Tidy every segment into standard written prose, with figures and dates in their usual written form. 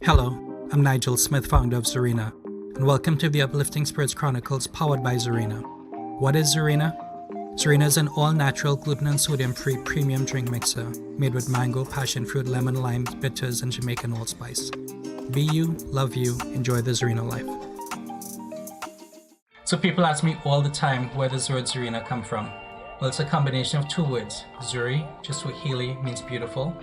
Hello, I'm Nigel Smith, founder of Zurena, and welcome to the Uplifting Spirits Chronicles powered by Zurena. What is Zurena? Zurena is an all-natural, gluten and sodium-free premium drink mixer made with mango, passion fruit, lemon, lime, bitters, and Jamaican allspice. Be you, love you, enjoy the Zurena life. So people ask me all the time, where does the word Zurena come from? Well, it's a combination of two words. Zuri, which is Swahili, means beautiful,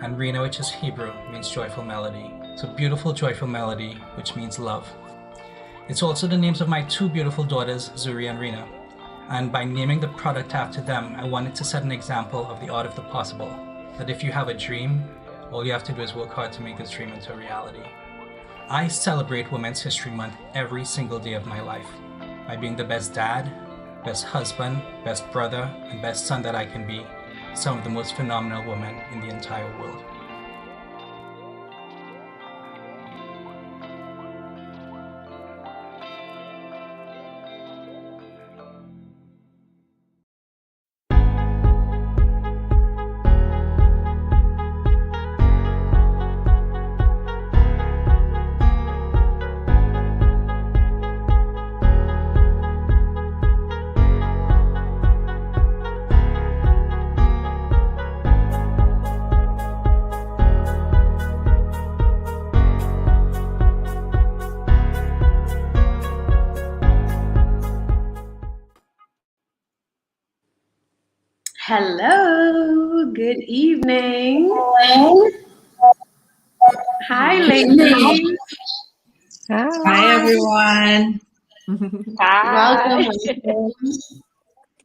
and Rena, which is Hebrew, means joyful melody. So beautiful, joyful melody, which means love. It's also the names of my two beautiful daughters, Zuri and Rena. And by naming the product after them, I wanted to set an example of the art of the possible. That if you have a dream, all you have to do is work hard to make this dream into a reality. I celebrate Women's History Month every single day of my life by being the best dad, best husband, best brother, and best son that I can be, some of the most phenomenal women in the entire world. Hello, good evening. Hi, ladies. Hi, everyone. Welcome.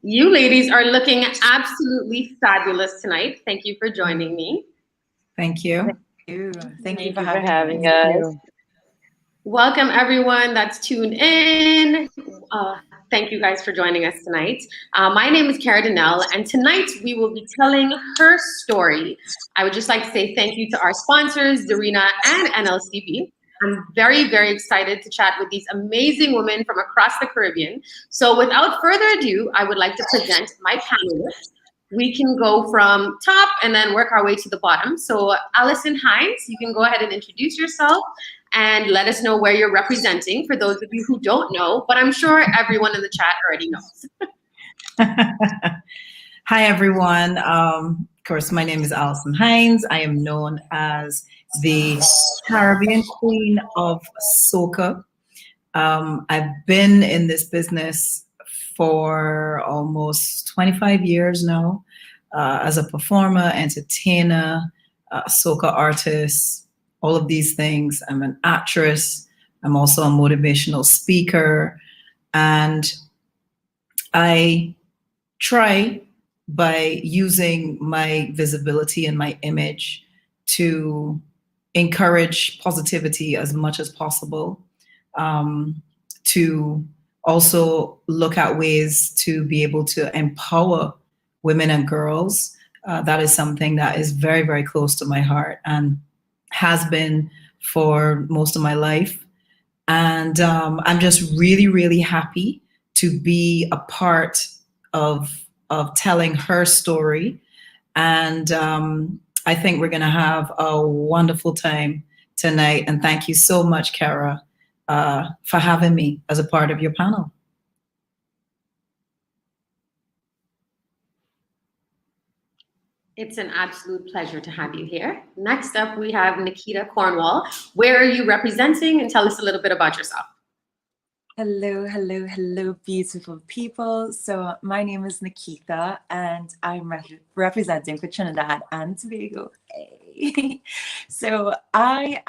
You ladies are looking absolutely fabulous tonight. Thank you for joining me. Thank you. Thank you for having us. Welcome everyone that's tuned in. Thank you guys for joining us tonight. My name is Kerra Denel, and tonight we will be telling her story. I would just like to say thank you to our sponsors, Zarina and NLCB. I'm very, very excited to chat with these amazing women from across the Caribbean. So without further ado, I would like to present my panelists. We can go from top and then work our way to the bottom. So Alison Hinds, you can go ahead and introduce yourself and let us know where you're representing for those of you who don't know, but I'm sure everyone in the chat already knows. Hi, everyone. Of course, my name is Alison Hinds. I am known as the Caribbean Queen of Soca. I've been in this business for almost 25 years now as a performer, entertainer, soca artist, all of these things. I'm an actress. I'm also a motivational speaker. And I try by using my visibility and my image to encourage positivity as much as possible, to also look at ways to be able to empower women and girls. That is something that is very, very close to my heart and has been for most of my life. And I'm just really, really happy to be a part of telling her story. And I think we're gonna have a wonderful time tonight. And thank you so much, Kerra, for having me as a part of your panel. It's an absolute pleasure to have you here. Next up, we have Nikhita Cornwall. Where are you representing? And tell us a little bit about yourself. Hello, beautiful people. So my name is Nikhita, and I'm representing for Trinidad and Tobago. Hey. So I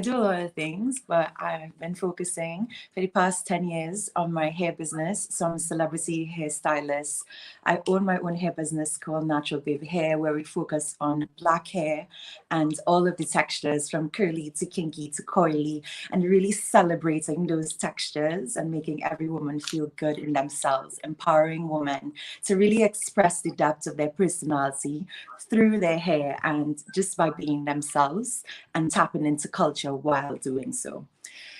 do a lot of things, but I've been focusing for the past 10 years on my hair business. So I'm a celebrity hairstylist. I own my own hair business called Natural Baby Hair, where we focus on black hair and all of the textures from curly to kinky to coily, and really celebrating those textures and making every woman feel good in themselves, empowering women to really express the depth of their personality through their hair and just by being themselves and tapping into culture while doing so.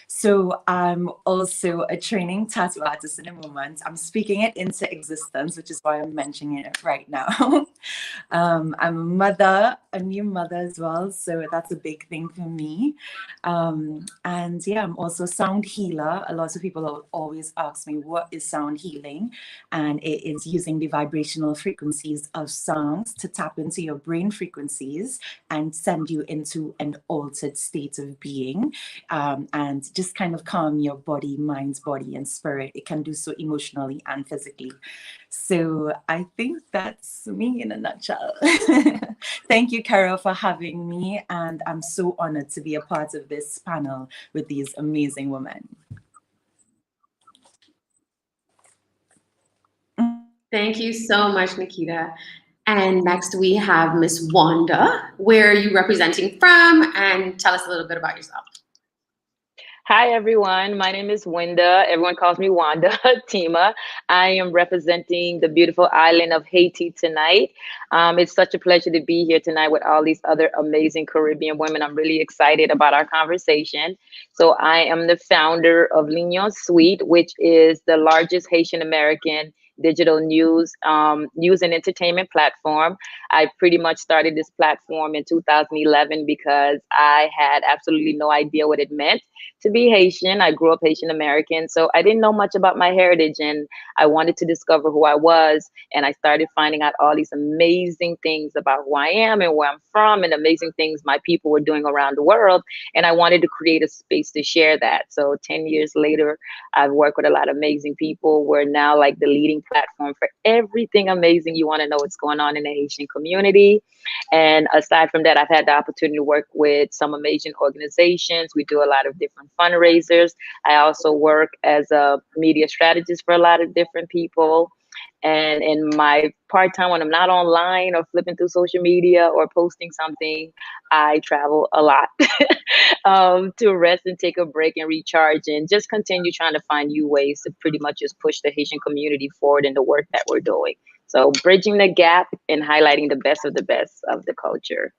So I'm also a training tattoo artist in the moment. I'm speaking it into existence, which is why I'm mentioning it right now. I'm a mother, a new mother as well. So that's a big thing for me. And yeah, I'm also a sound healer. A lot of people always ask me, what is sound healing? And it is using the vibrational frequencies of songs to tap into your brain frequencies and send you into an altered state of being, and just kind of calm your body, mind, body, and spirit. It can do so emotionally and physically. So I think that's me in a nutshell. Thank you, Kerra, for having me. And I'm so honored to be a part of this panel with these amazing women. Thank you so much, Nikhita. And next we have Miss Whenda. Where are you representing from? And tell us a little bit about yourself. Hi, everyone. My name is Whenda. Everyone calls me Wanda. Tima. I am representing the beautiful island of Haiti tonight. It's such a pleasure to be here tonight with all these other amazing Caribbean women. I'm really excited about our conversation. So I am the founder of Lignon Suite, which is the largest Haitian American digital news and entertainment platform. I pretty much started this platform in 2011 because I had absolutely no idea what it meant to be Haitian. I grew up Haitian American, so I didn't know much about my heritage, and I wanted to discover who I was. And I started finding out all these amazing things about who I am and where I'm from, and amazing things my people were doing around the world. And I wanted to create a space to share that. So 10 years later, I've worked with a lot of amazing people. We're now like the leading platform for everything amazing you want to know what's going on in the Haitian community. And aside from that, I've had the opportunity to work with some amazing organizations. We do a lot of different fundraisers. I also work as a media strategist for a lot of different people. And in my part-time, when I'm not online or flipping through social media or posting something, I travel a lot to rest and take a break and recharge and just continue trying to find new ways to pretty much just push the Haitian community forward in the work that we're doing. So bridging the gap and highlighting the best of the culture.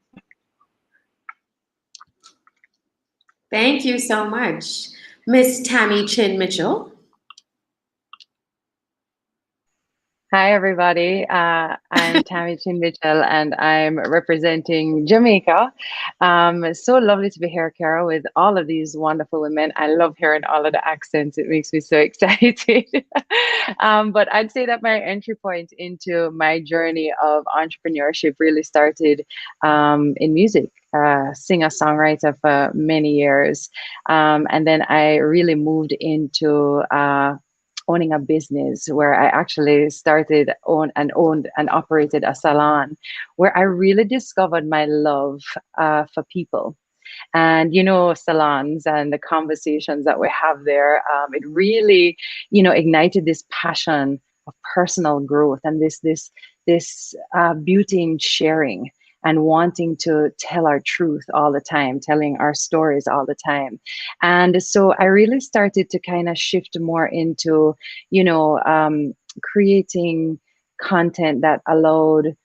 Thank you so much. Miss Tami Chin Mitchell. Hi, everybody. I'm Tami Chin Mitchell, and I'm representing Jamaica. So lovely to be here, Kerra, with all of these wonderful women. I love hearing all of the accents. It makes me so excited. But I'd say that my entry point into my journey of entrepreneurship really started in music. Singer-songwriter for many years. And then I really moved into owning a business where I actually started owned and operated a salon where I really discovered my love for people. And, you know, salons and the conversations that we have there, it really, you know, ignited this passion of personal growth and this beauty in sharing and wanting to tell our truth all the time, telling our stories all the time. And so I really started to kind of shift more into, you know, creating content that allowed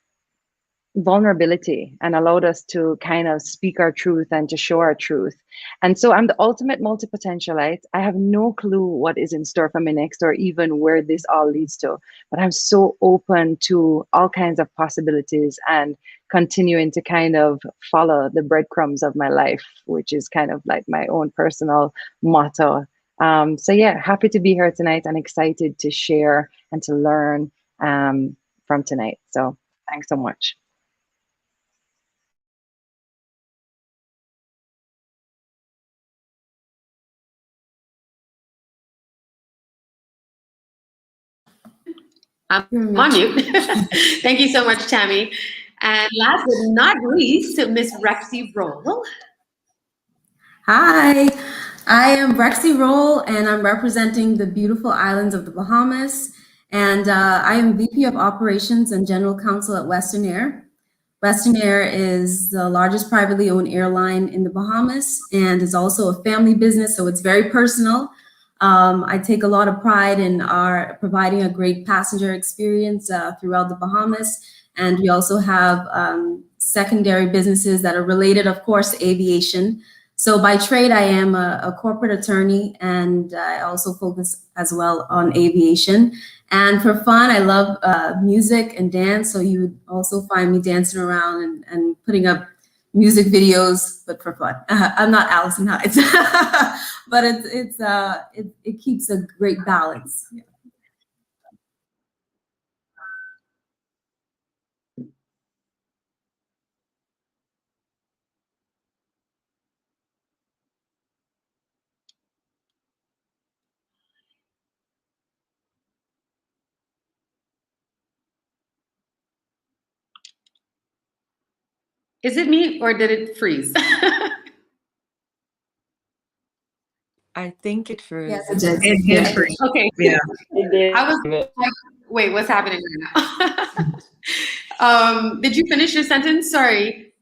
vulnerability and allowed us to kind of speak our truth and to show our truth. And so I'm the ultimate multi-potentialite. I have no clue what is in store for me next or even where this all leads to, but I'm so open to all kinds of possibilities and continuing to kind of follow the breadcrumbs of my life, which is kind of like my own personal motto. So yeah, happy to be here tonight and excited to share and to learn from tonight. So thanks so much. I'm on mute. Thank you so much, Tami. And last but not least, Miss Rexy Rolle. Hi, I am Rexy Rolle, and I'm representing the beautiful islands of the Bahamas. And I am VP of Operations and General Counsel at Western Air. Western Air is the largest privately owned airline in the Bahamas and is also a family business, so it's very personal. I take a lot of pride in our providing a great passenger experience throughout the Bahamas. And we also have secondary businesses that are related, of course, to aviation, So by trade, I am a corporate attorney, and I also focus as well on aviation. And for fun, I love music and dance. So you would also find me dancing around and putting up music videos, but for fun. I'm not Alison Hinds, but it keeps a great balance. Yeah. Is it me or did it freeze? I think it froze. Yes, It did freeze. Okay. Yeah. I was like, wait, what's happening right now? Did you finish your sentence? Sorry.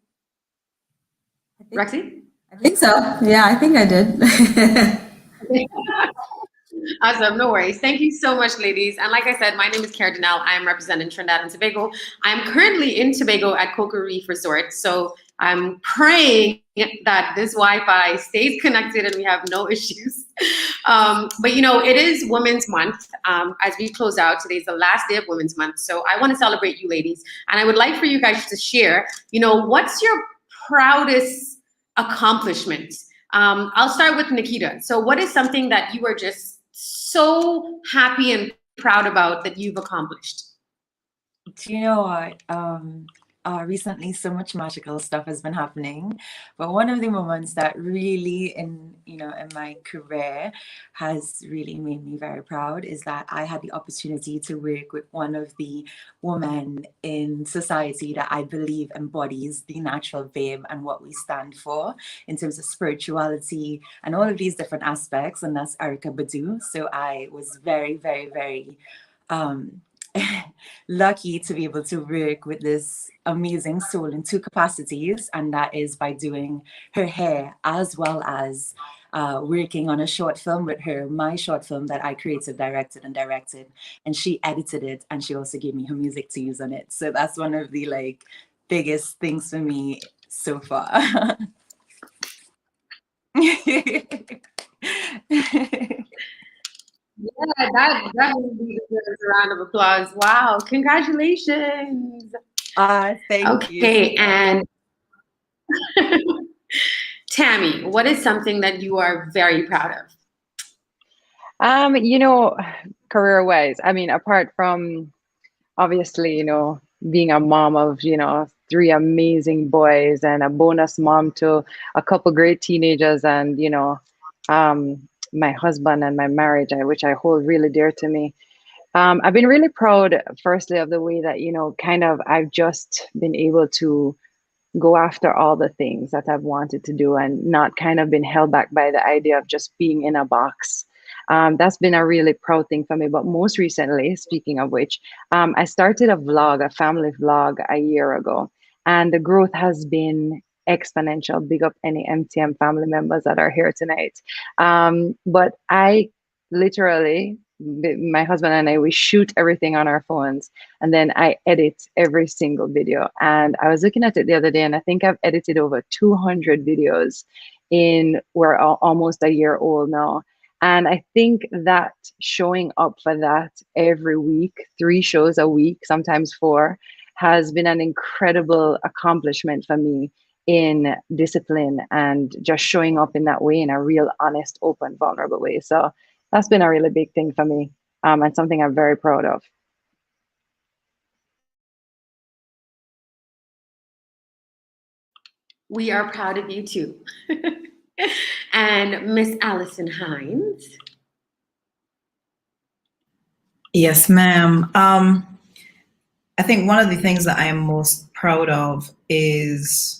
Rexy? I think so. Yeah, I think I did. Awesome, no worries. Thank you so much, ladies. And like I said, my name is Kerra Denel. I am representing Trinidad and Tobago. I'm currently in Tobago at Cocoa Reef Resort. So I'm praying that this Wi-Fi stays connected and we have no issues. But you know, it is Women's Month. As we close out, today's the last day of Women's Month. So I want to celebrate you ladies. And I would like for you guys to share, you know, what's your proudest accomplishment? I'll start with Nikhita. So what is something that you are just so happy and proud about that you've accomplished? Do you know what? Recently, so much magical stuff has been happening, but one of the moments that really, in my career, has really made me very proud is that I had the opportunity to work with one of the women in society that I believe embodies the natural babe and what we stand for in terms of spirituality and all of these different aspects, and that's Erykah Badu. So I was very, very, very lucky to be able to work with this amazing soul in two capacities, and that is by doing her hair as well as working on a short film with her, my short film that I created, directed, and she edited it, and she also gave me her music to use on it. So that's one of the biggest things for me so far. Yeah, that would be a round of applause. Wow, congratulations. Thank you. Okay, and Tami, what is something that you are very proud of? Career-wise, I mean, apart from obviously, being a mom of, 3 amazing boys and a bonus mom to a couple great teenagers, and, my husband and my marriage, which I hold really dear to me. I've been really proud, firstly, of the way that, I've just been able to go after all the things that I've wanted to do and not kind of been held back by the idea of just being in a box. That's been a really proud thing for me. But most recently, speaking of which, I started a family vlog a year ago, and the growth has been exponential. Big up any MTM family members that are here tonight. But I literally, my husband and I, we shoot everything on our phones, and then I edit every single video. And I was looking at it the other day, and I think I've edited over 200 videos we're almost a year old now. And I think that showing up for that every week, 3 shows a week, sometimes 4, has been an incredible accomplishment for me in discipline and just showing up in that way, in a real, honest, open, vulnerable way. So that's been a really big thing for me, and something I'm very proud of. We are proud of you too. And Miss Alison Hinds. Yes, ma'am. I think one of the things that I am most proud of is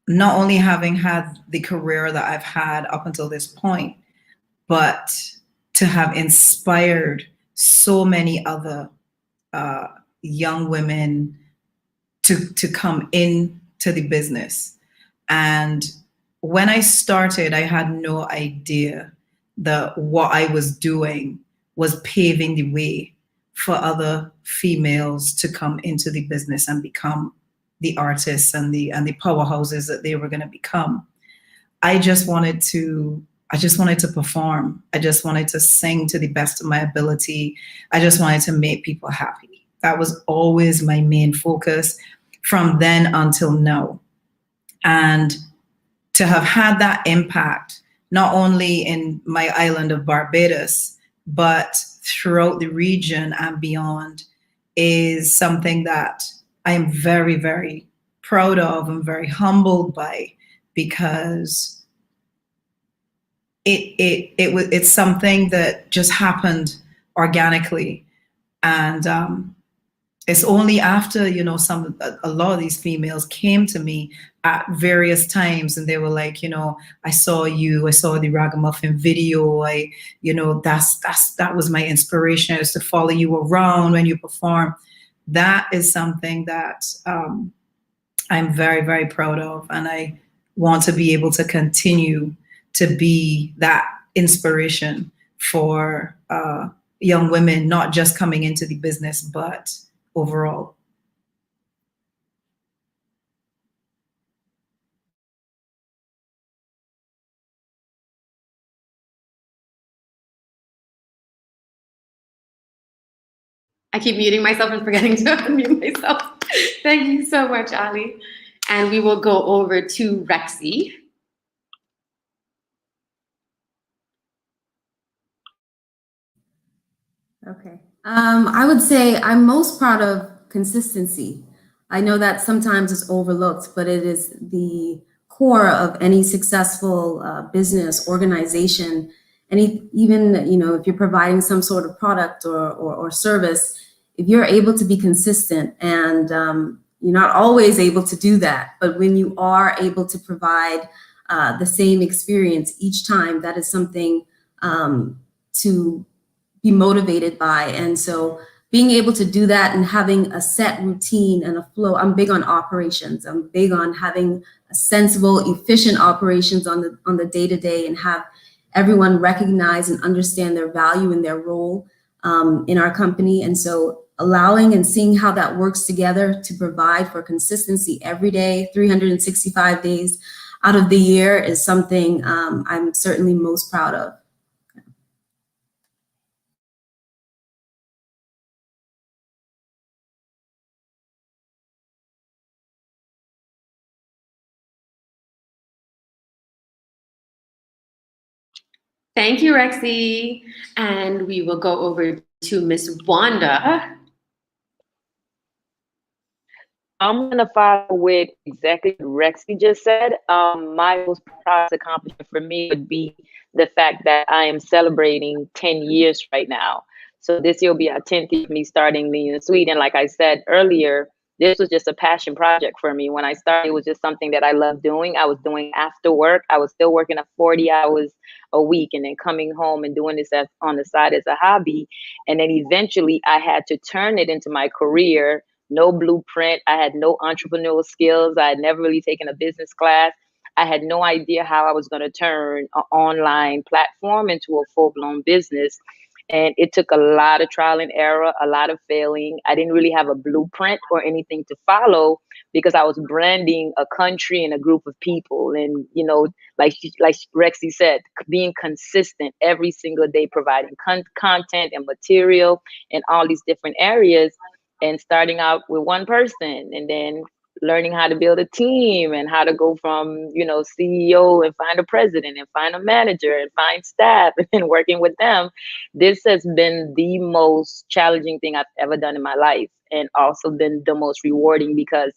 not only having had the career that I've had up until this point, but to have inspired so many other young women to come into the business. And when I started, I had no idea that what I was doing was paving the way for other females to come into the business and become the artists and the powerhouses that they were going to become. I just wanted to perform. I just wanted to sing to the best of my ability. I just wanted to make people happy. That was always my main focus from then until now. And to have had that impact, not only in my island of Barbados, but throughout the region and beyond, is something that I am very, very proud of and very humbled by, because it's something that just happened organically. And it's only after, you know, a lot of these females came to me at various times, and they were like, you know, I saw the Ragamuffin video. That was my inspiration. I used to follow you around when you perform. That is something that I'm very, very proud of. And I want to be able to continue to be that inspiration for young women, not just coming into the business, but overall. I keep muting myself and forgetting to unmute myself. Thank you so much, Ali. And we will go over to Rexy. Okay. I would say I'm most proud of consistency. I know that sometimes it's overlooked, but it is the core of any successful business organization. And even, you know, if you're providing some sort of product or service, if you're able to be consistent, and you're not always able to do that, but when you are able to provide the same experience each time, that is something to be motivated by. And so being able to do that and having a set routine and a flow. I'm big on operations. I'm big on having a sensible, efficient operations on the day-to-day, and have everyone recognize and understand their value and their role in our company. And so allowing and seeing how that works together to provide for consistency every day, 365 days out of the year, is something I'm certainly most proud of. Thank you, Rexy. And we will go over to Miss Whenda. I'm gonna follow with exactly what Rexy just said. My most proud accomplishment for me would be the fact that I am celebrating 10 years right now. So this year will be our 10th year of me starting Lean and Sweet. And like I said earlier, this was just a passion project for me. When I started, it was just something that I loved doing. I was doing after work. I was still working at 40 hours a week, and then coming home and doing this on the side as a hobby. And then eventually I had to turn it into my career. No blueprint. I had no entrepreneurial skills. I had never really taken a business class. I had no idea how I was going to turn an online platform into a full-blown business. And it took a lot of trial and error, a lot of failing. I didn't really have a blueprint or anything to follow, because I was branding a country and a group of people. And, you know, like Rexy said, being consistent every single day, providing content and material in all these different areas, and starting out with one person, and then learning how to build a team, and how to go from, you know, CEO and find a president and find a manager and find staff and then working with them. This has been the most challenging thing I've ever done in my life, and also been the most rewarding, because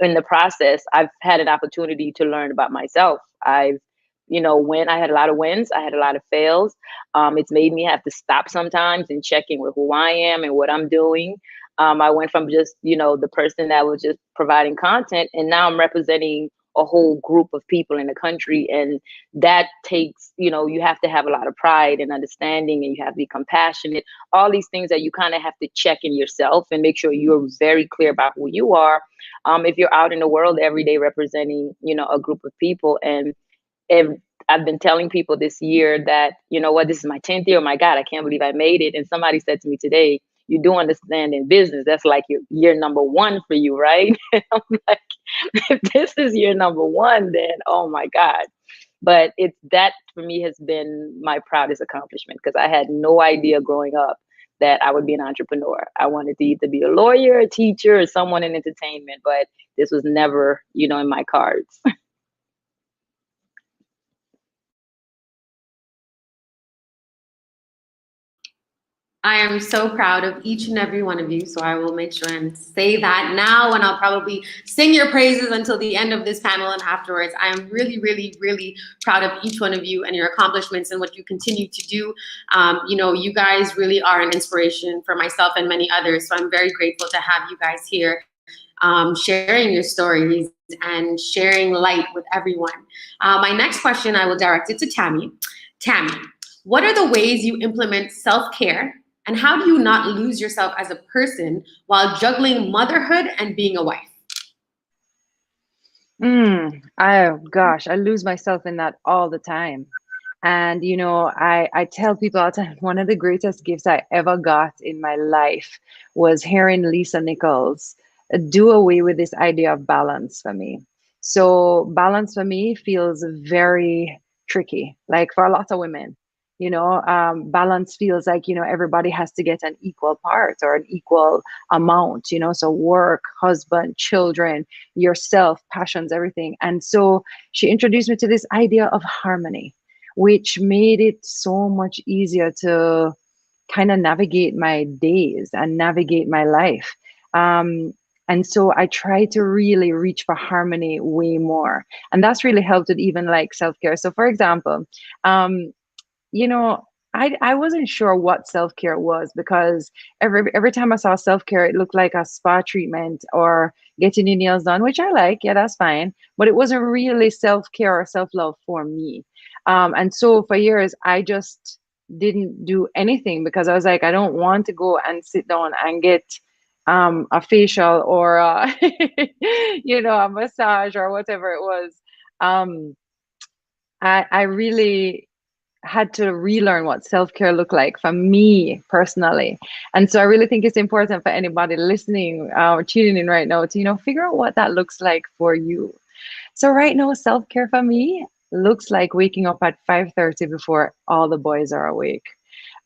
in the process, I've had an opportunity to learn about myself. When I had a lot of wins, I had a lot of fails. It's made me have to stop sometimes and check in with who I am and what I'm doing. I went from just, the person that was just providing content, and now I'm representing a whole group of people in the country. And that takes, you have to have a lot of pride and understanding, and you have to be compassionate, all these things that you kind of have to check in yourself and make sure you're very clear about who you are. If you're out in the world every day representing, a group of people. And I've been telling people this year that, this is my 10th year. Oh my God, I can't believe I made it. And somebody said to me today, you do understand in business, that's like year number 1 for you, right? I'm like, if this is year number one, then oh my God. But that for me has been my proudest accomplishment, because I had no idea growing up that I would be an entrepreneur. I wanted to either be a lawyer, a teacher, or someone in entertainment, but this was never, in my cards. I am so proud of each and every one of you, so I will make sure and say that now, and I'll probably sing your praises until the end of this panel and afterwards. I am really, really, really proud of each one of you and your accomplishments and what you continue to do. You guys really are an inspiration for myself and many others, so I'm very grateful to have you guys here sharing your stories and sharing light with everyone. My next question, I will direct it to Tami. Tami, what are the ways you implement self-care, and how do you not lose yourself as a person while juggling motherhood and being a wife? Oh gosh, I lose myself in that all the time. And I tell people all the time, one of the greatest gifts I ever got in my life was hearing Lisa Nichols do away with this idea of balance for me. So balance for me feels very tricky, like for a lot of women. Balance feels like, everybody has to get an equal part or an equal amount, so work, husband, children, yourself, passions, everything. And so she introduced me to this idea of harmony, which made it so much easier to kind of navigate my days and navigate my life. And so I try to really reach for harmony way more. And that's really helped with even like self-care. So for example, I wasn't sure what self-care was, because every time I saw self-care, it looked like a spa treatment or getting your nails done, which I like. Yeah, that's fine. But it wasn't really self-care or self-love for me. And so for years, I just didn't do anything, because I was like, I don't want to go and sit down and get a facial or a massage or whatever it was. I really had to relearn what self-care looked like for me personally. And so I really think it's important for anybody listening or tuning in right now to, figure out what that looks like for you. So right now, self-care for me looks like waking up at 5:30 before all the boys are awake.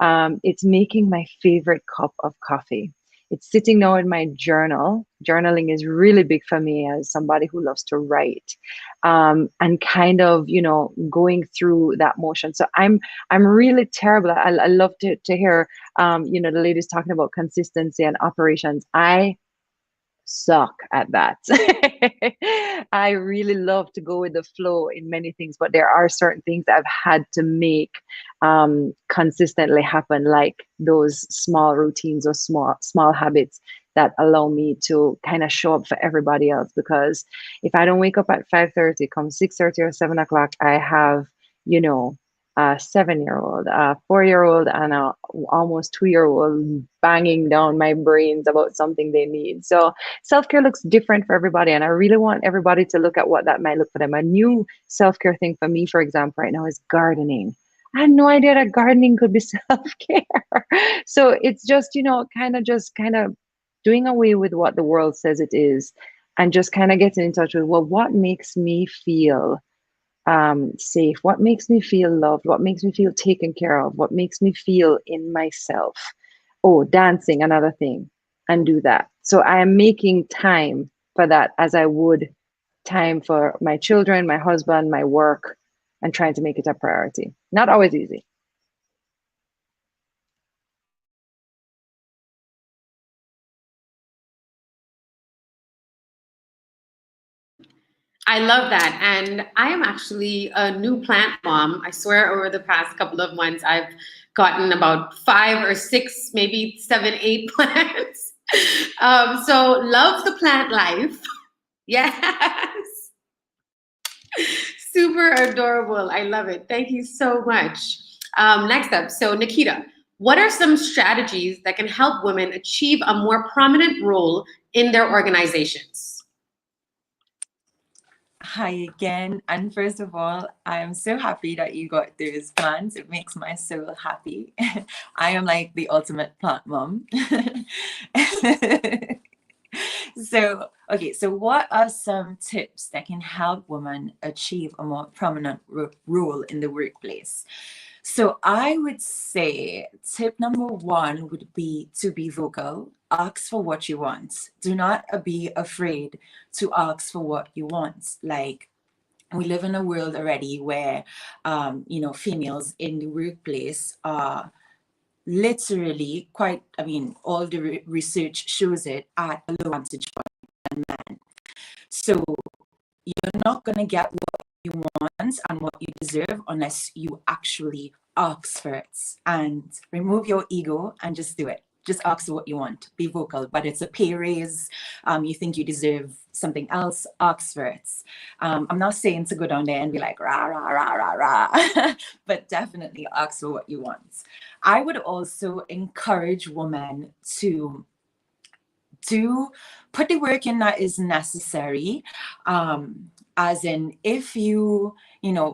It's making my favorite cup of coffee. It's sitting now in my journal. Journaling is really big for me as somebody who loves to write, and kind of, going through that motion. So I'm really terrible. I love to hear, the ladies talking about consistency and operations. I suck at that. I really love to go with the flow in many things, but there are certain things I've had to make consistently happen, like those small routines or small habits that allow me to kind of show up for everybody else. Because if I don't wake up at 5:30, come 6:30 or 7 o'clock, I have, a 7-year-old, a 4-year-old, and a almost 2-year-old banging down my brains about something they need. So self-care looks different for everybody, and I really want everybody to look at what that might look for them. A new self-care thing for me, for example, right now is gardening. I had no idea that gardening could be self-care. So it's just, kind of doing away with what the world says it is, and just kind of getting in touch with, well, what makes me feel safe, what makes me feel loved, what makes me feel taken care of, what makes me feel in myself. Oh, dancing, another thing, and do that. So I am making time for that, as I would time for my children, my husband, my work, and trying to make it a priority. Not always easy. I love that. And I am actually a new plant mom. I swear over the past couple of months, I've gotten about 5 or 6, maybe 7, 8 plants. So love the plant life. Yes. Super adorable. I love it. Thank you so much. Next up, so Nikhita, what are some strategies that can help women achieve a more prominent role in their organizations? Hi again. And first of all, I'm so happy that you got those plants. It makes my soul happy. I am like the ultimate plant mom. So, okay, so what are some tips that can help women achieve a more prominent role in the workplace? So I would say tip number one would be to be vocal. Ask for what you want. Do not be afraid to ask for what you want. Like, we live in a world already where, females in the workplace are literally quite, all the research shows it, at a low vantage point than men. So you're not going to get what you want and what you deserve unless you actually ask for it. And remove your ego and just do it. Just ask for what you want. Be vocal. But it's a pay raise. You think you deserve something else, ask for it. I'm not saying to go down there and be like, rah, rah, rah, rah, rah. But definitely ask for what you want. I would also encourage women to put the work in that is necessary. As in, if you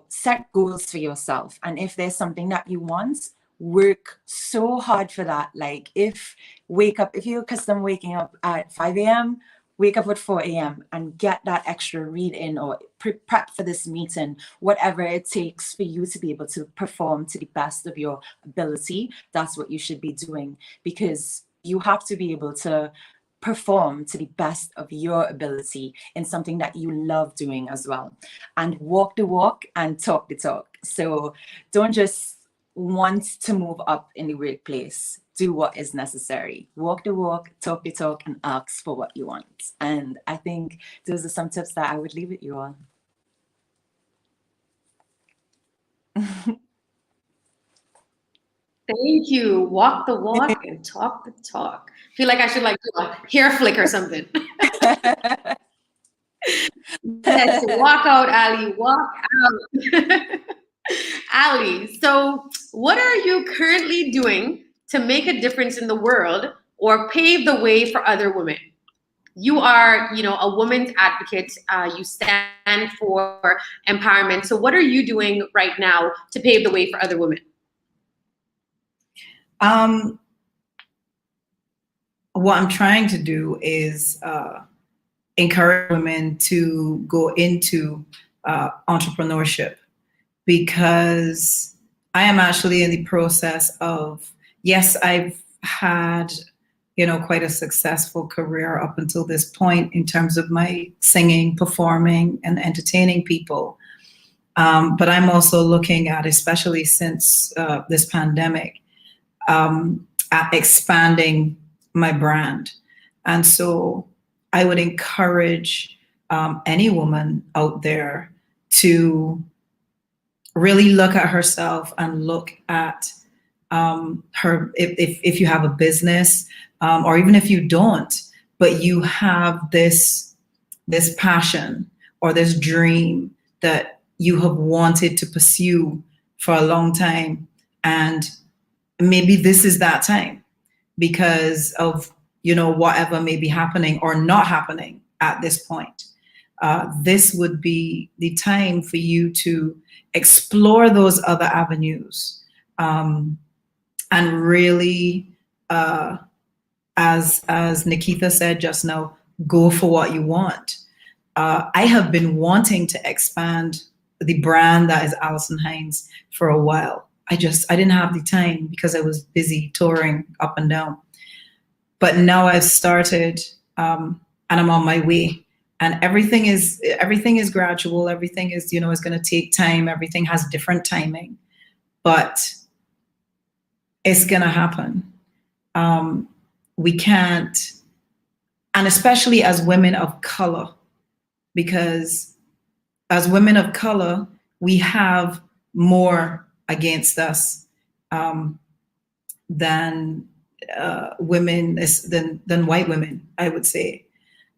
set goals for yourself, and if there's something that you want, work so hard for that. Like, if you're accustomed waking up at 5 a.m., wake up at 4 a.m. and get that extra read in, or prep for this meeting, whatever it takes for you to be able to perform to the best of your ability. That's what you should be doing, because you have to be able to perform to the best of your ability in something that you love doing as well. And walk the walk and talk the talk. So don't just want to move up in the workplace. Do what is necessary. Walk the walk, talk the talk, and ask for what you want. And I think those are some tips that I would leave with you all. Thank you. Walk the walk and talk the talk. I feel like I should do a hair flick or something. Yes, walk out, Ali. Walk out. Ali, so what are you currently doing to make a difference in the world or pave the way for other women? You are, a women's advocate. You stand for empowerment. So what are you doing right now to pave the way for other women? What I'm trying to do is encourage women to go into entrepreneurship, because I am actually in the process of, yes, I've had, quite a successful career up until this point in terms of my singing, performing, and entertaining people. But I'm also looking at, especially since this pandemic, at expanding my brand. And so I would encourage any woman out there to really look at herself and look at her, if you have a business, or even if you don't, but you have this passion or this dream that you have wanted to pursue for a long time. And maybe this is that time, because of, whatever may be happening or not happening at this point. This would be the time for you to explore those other avenues, and really, as Nikhita said just now, go for what you want. I have been wanting to expand the brand that is Alison Hinds for a while. I didn't have the time because I was busy touring up and down. But now I've started, and I'm on my way. And everything is gradual. Everything is, is going to take time. Everything has different timing, but it's going to happen. We can't, and especially as women of color, because as women of color, we have more against us than than white women, I would say.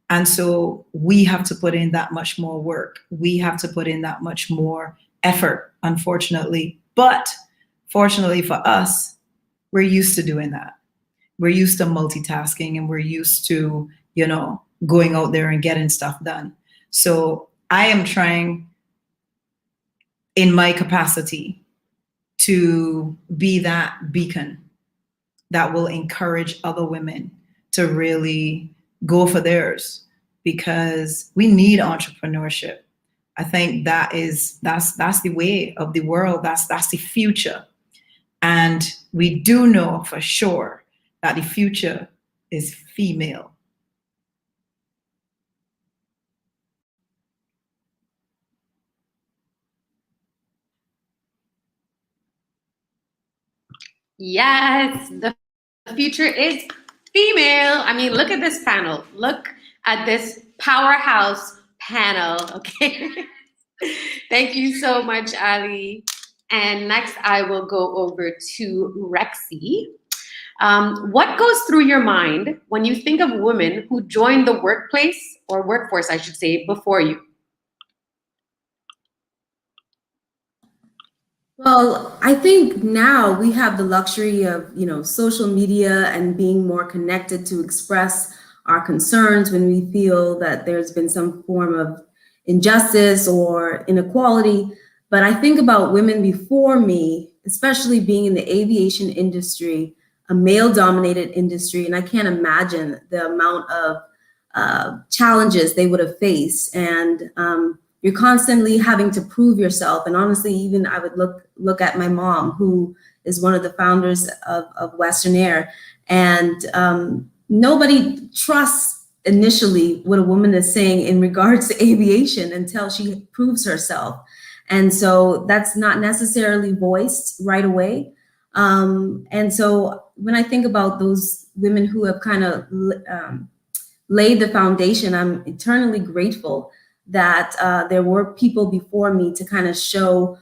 And so we have to put in that much more work. We have to put in that much more effort, unfortunately. But fortunately for us, we're used to doing that. We're used to multitasking, and we're used to, going out there and getting stuff done. So I am trying in my capacity to be that beacon that will encourage other women to really go for theirs, because we need entrepreneurship. I think that's the way of the world. That's the future. And we do know for sure that the future is female. Yes, the future is female. I mean, look at this panel. Look at this powerhouse panel, okay? Thank you so much, Ali. And next, I will go over to Rexy. What goes through your mind when you think of women who joined the workplace, or workforce, I should say, before you? Well, I think now we have the luxury of, social media and being more connected to express our concerns when we feel that there's been some form of injustice or inequality. But I think about women before me, especially being in the aviation industry, a male-dominated industry, and I can't imagine the amount of challenges they would have faced. And you're constantly having to prove yourself. And honestly, even I would look at my mom, who is one of the founders of Western Air, and nobody trusts initially what a woman is saying in regards to aviation until she proves herself. And so that's not necessarily voiced right away. And so when I think about those women who have kind of laid the foundation, I'm eternally grateful that there were people before me to kind of show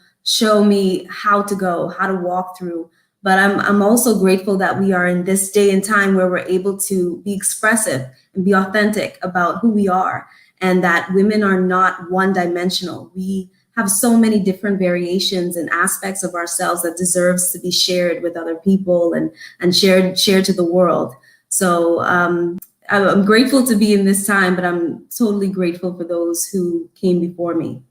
me how to go, how to walk through. But I'm also grateful that we are in this day and time where we're able to be expressive and be authentic about who we are, and that women are not one-dimensional. We have so many different variations and aspects of ourselves that deserves to be shared with other people and shared to the world. So I'm grateful to be in this time, but I'm totally grateful for those who came before me.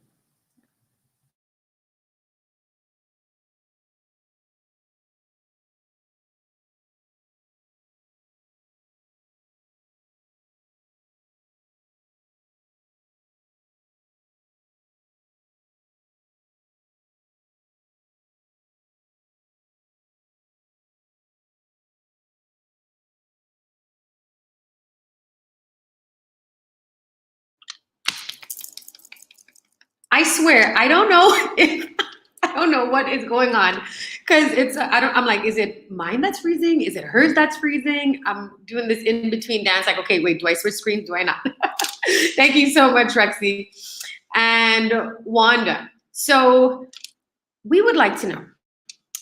I swear, I don't know what is going on, because I'm like, is it mine that's freezing? Is it hers that's freezing? I'm doing this in between dance, like, okay, wait, do I switch screens? Do I not? Thank you so much, Rexy. And Whenda, so we would like to know,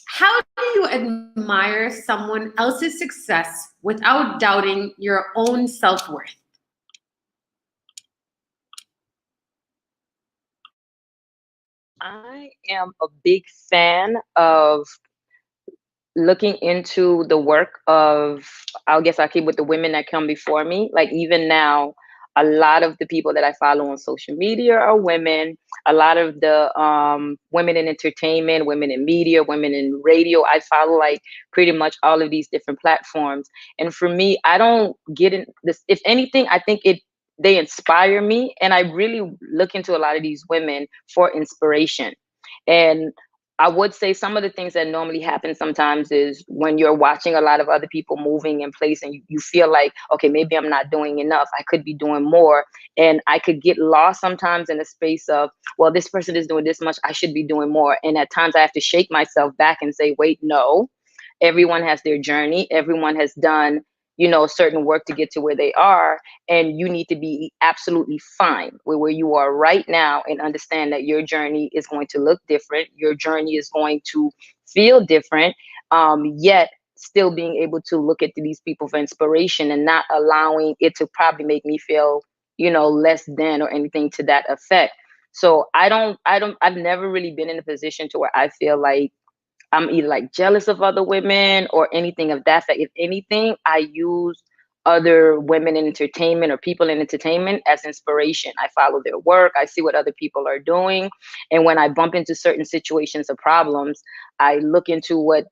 how do you admire someone else's success without doubting your own self-worth? I am a big fan of looking into the work of, I guess I'll keep with the women that come before me. Like even now, a lot of the people that I follow on social media are women. A lot of the women in entertainment, women in media, women in radio, I follow like pretty much all of these different platforms. And for me, I don't get in this. If anything, I think they inspire me. And I really look into a lot of these women for inspiration. And I would say some of the things that normally happen sometimes is when you're watching a lot of other people moving in place and you feel like, okay, maybe I'm not doing enough. I could be doing more. And I could get lost sometimes in the space of, well, this person is doing this much, I should be doing more. And at times I have to shake myself back and say, wait, no, everyone has their journey. Everyone has done, certain work to get to where they are. And you need to be absolutely fine with where you are right now and understand that your journey is going to look different. Your journey is going to feel different, yet still being able to look at these people for inspiration and not allowing it to probably make me feel, less than or anything to that effect. So I've never really been in a position to where I feel like I'm either like jealous of other women or anything of that fact. If anything, I use other women in entertainment or people in entertainment as inspiration. I follow their work. I see what other people are doing. And when I bump into certain situations or problems, I look into what,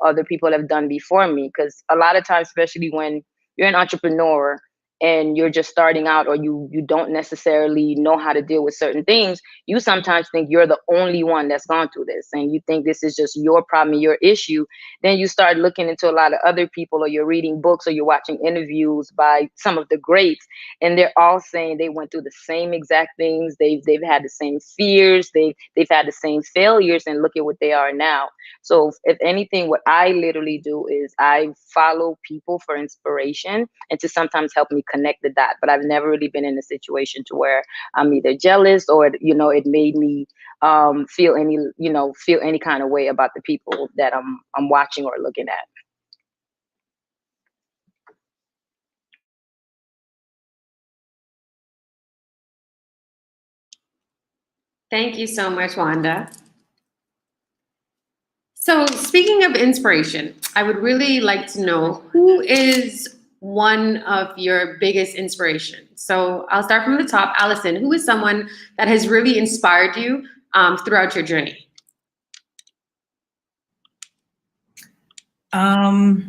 other people have done before me. Because a lot of times, especially when you're an entrepreneur and you're just starting out, or you don't necessarily know how to deal with certain things, you sometimes think you're the only one that's gone through this, and you think this is just your problem, your issue. Then you start looking into a lot of other people, or you're reading books, or you're watching interviews by some of the greats, and they're all saying they went through the same exact things. They've had the same fears, they've had the same failures, and look at what they are now. So if anything, what I literally do is I follow people for inspiration and to sometimes help me connect the dot. But I've never really been in a situation to where I'm either jealous or, it made me feel any kind of way about the people that I'm watching or looking at. Thank you so much, Whenda. So speaking of inspiration, I would really like to know, who is one of your biggest inspirations? So I'll start from the top. Alison, who is someone that has really inspired you throughout your journey? I've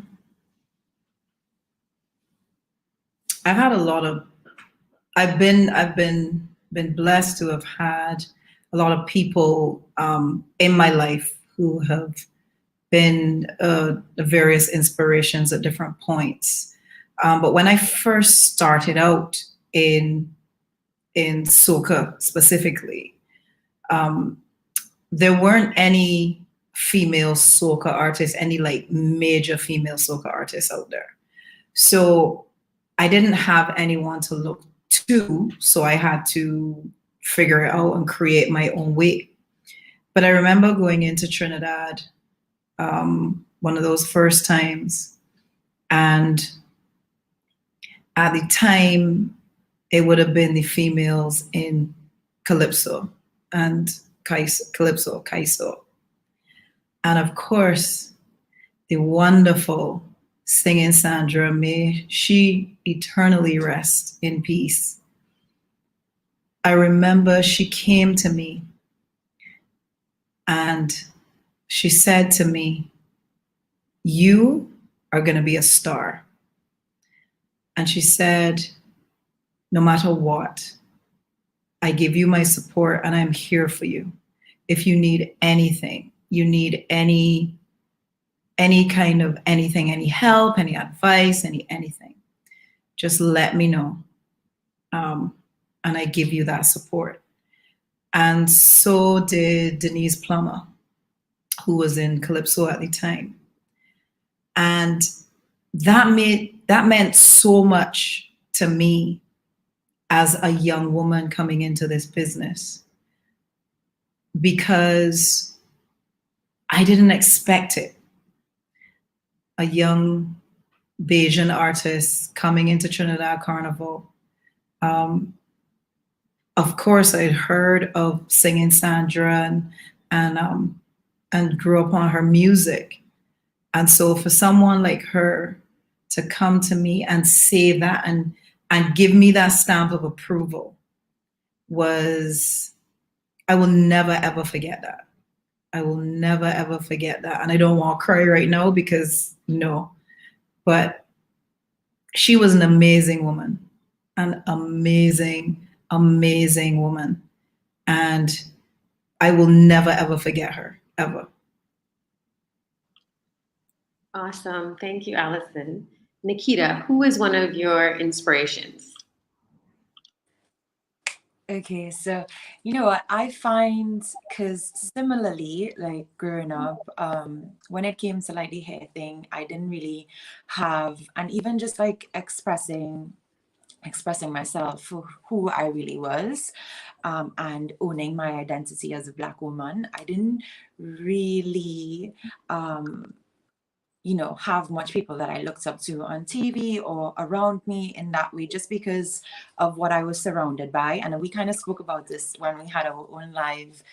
had a lot of, I've been blessed to have had a lot of people in my life who have been various inspirations at different points. But when I first started out in soca specifically, there weren't any female soca artists, any like major female soca artists out there. So I didn't have anyone to look to, so I had to figure it out and create my own way. But I remember going into Trinidad one of those first times, and at the time it would have been the females in Calypso and Kaiso. And of course, the wonderful singing Sandra, may she eternally rest in peace. I remember she came to me and she said to me, "You are going to be a star." And she said, "No matter what, I give you my support and I'm here for you. If you need anything, you need any kind of anything, any help, any advice, anything, just let me know. And I give you that support." And so did Denise Plummer, who was in Calypso at the time. And that meant so much to me as a young woman coming into this business, because I didn't expect it. A young Bajan artist coming into Trinidad Carnival. Of course, I'd heard of singing Sandra and grew up on her music. And so for someone like her to come to me and say that and give me that stamp of approval I will never ever forget that. I will never ever forget that. And I don't want to cry right now because no, but she was an amazing woman, an amazing woman. And I will never ever forget her, ever. Awesome. Thank you, Alison. Nikhita, who is one of your inspirations? Okay, so you know what I find, because similarly, like growing up, when it came to like the hair thing, I didn't really have, and even just like expressing myself for who I really was, and owning my identity as a Black woman, I didn't really have much people that I looked up to on TV or around me in that way, just because of what I was surrounded by. And we kind of spoke about this when we had our own live,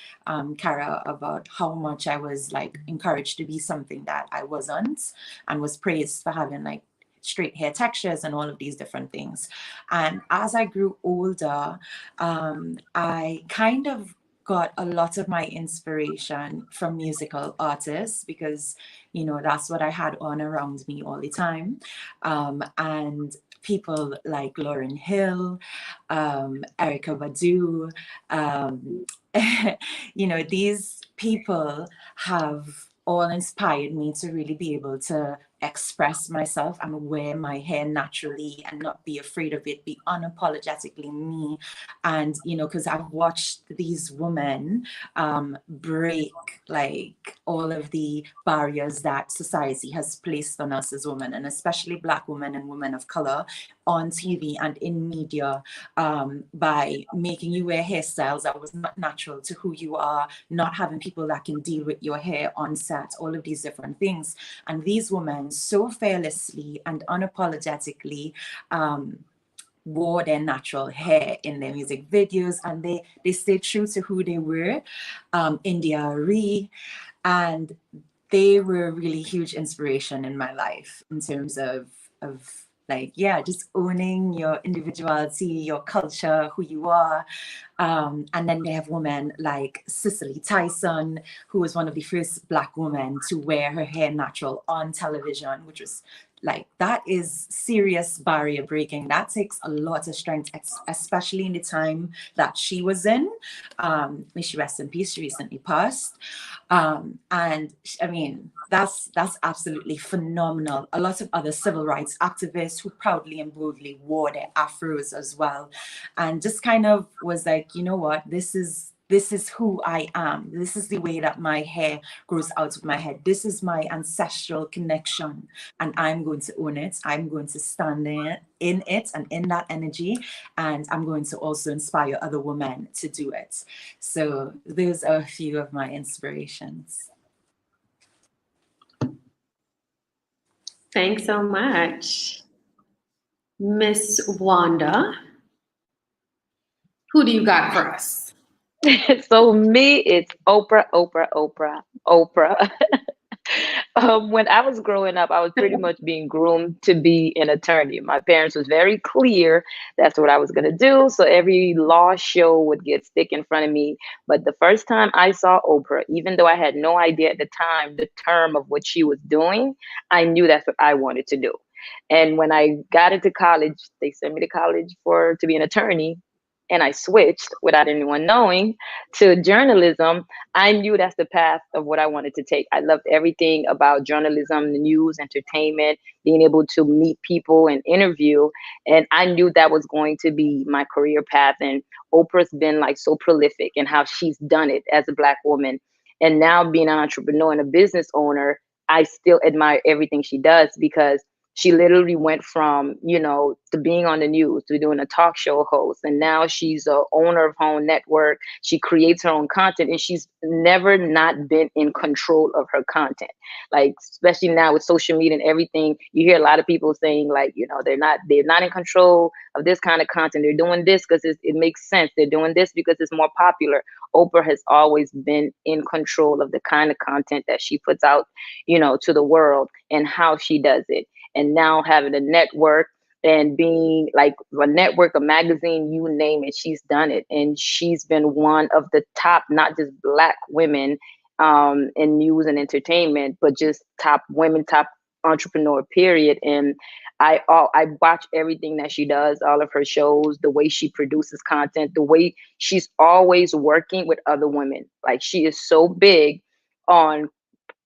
Kerra, about how much I was like encouraged to be something that I wasn't, and was praised for having like straight hair textures and all of these different things. And as I grew older, I kind of got a lot of my inspiration from musical artists, because that's what I had on around me all the time. And people like Lauryn Hill, Erykah Badu, you know, these people have all inspired me to really be able to express myself and wear my hair naturally and not be afraid of it, be unapologetically me. And, you know, because I've watched these women break like all of the barriers that society has placed on us as women, and especially Black women and women of color on TV and in media, by making you wear hairstyles that was not natural to who you are, not having people that can deal with your hair on set, all of these different things. And these women so fearlessly and unapologetically wore their natural hair in their music videos, and they stayed true to who they were, India Arie, and they were really huge inspiration in my life in terms of like, yeah, just owning your individuality, your culture, who you are. And then they have women like Cicely Tyson, who was one of the first Black women to wear her hair natural on television, which was like, that is serious barrier breaking. That takes a lot of strength, especially in the time that she was in. May she rest in peace, she recently passed. And I mean, that's absolutely phenomenal. A lot of other civil rights activists who proudly and boldly wore their afros as well. And just kind of was like, you know what, this is who I am. This is the way that my hair grows out of my head. This is my ancestral connection, and I'm going to own it. I'm going to stand in it and in that energy, and I'm going to also inspire other women to do it. So those are a few of my inspirations. Thanks so much. Miss Whenda, who do you got for us? So me, it's Oprah, Oprah, Oprah, Oprah. When I was growing up, I was pretty much being groomed to be an attorney. My parents was very clear that's what I was going to do. So every law show would get stick in front of me. But the first time I saw Oprah, even though I had no idea at the time the term of what she was doing, I knew that's what I wanted to do. And when I got into college, they sent me to college to be an attorney. And I switched without anyone knowing to journalism. I knew that's the path of what I wanted to take. I loved everything about journalism, the news, entertainment, being able to meet people and interview. And I knew that was going to be my career path. And Oprah's been like so prolific in how she's done it as a Black woman. And now being an entrepreneur and a business owner, I still admire everything she does, because she literally went from, you know, to being on the news, to doing a talk show host. And now she's a owner of her own network. She creates her own content, and she's never not been in control of her content. Like, especially now with social media and everything, you hear a lot of people saying like, you know, they're not in control of this kind of content. They're doing this because it makes sense. They're doing this because it's more popular. Oprah has always been in control of the kind of content that she puts out, you know, to the world, and how she does it. And now having a network and being like a network, a magazine, you name it, she's done it. And she's been one of the top, not just Black women in news and entertainment, but just top women, top entrepreneur, period. And I watch everything that she does, all of her shows, the way she produces content, the way she's always working with other women. Like, she is so big on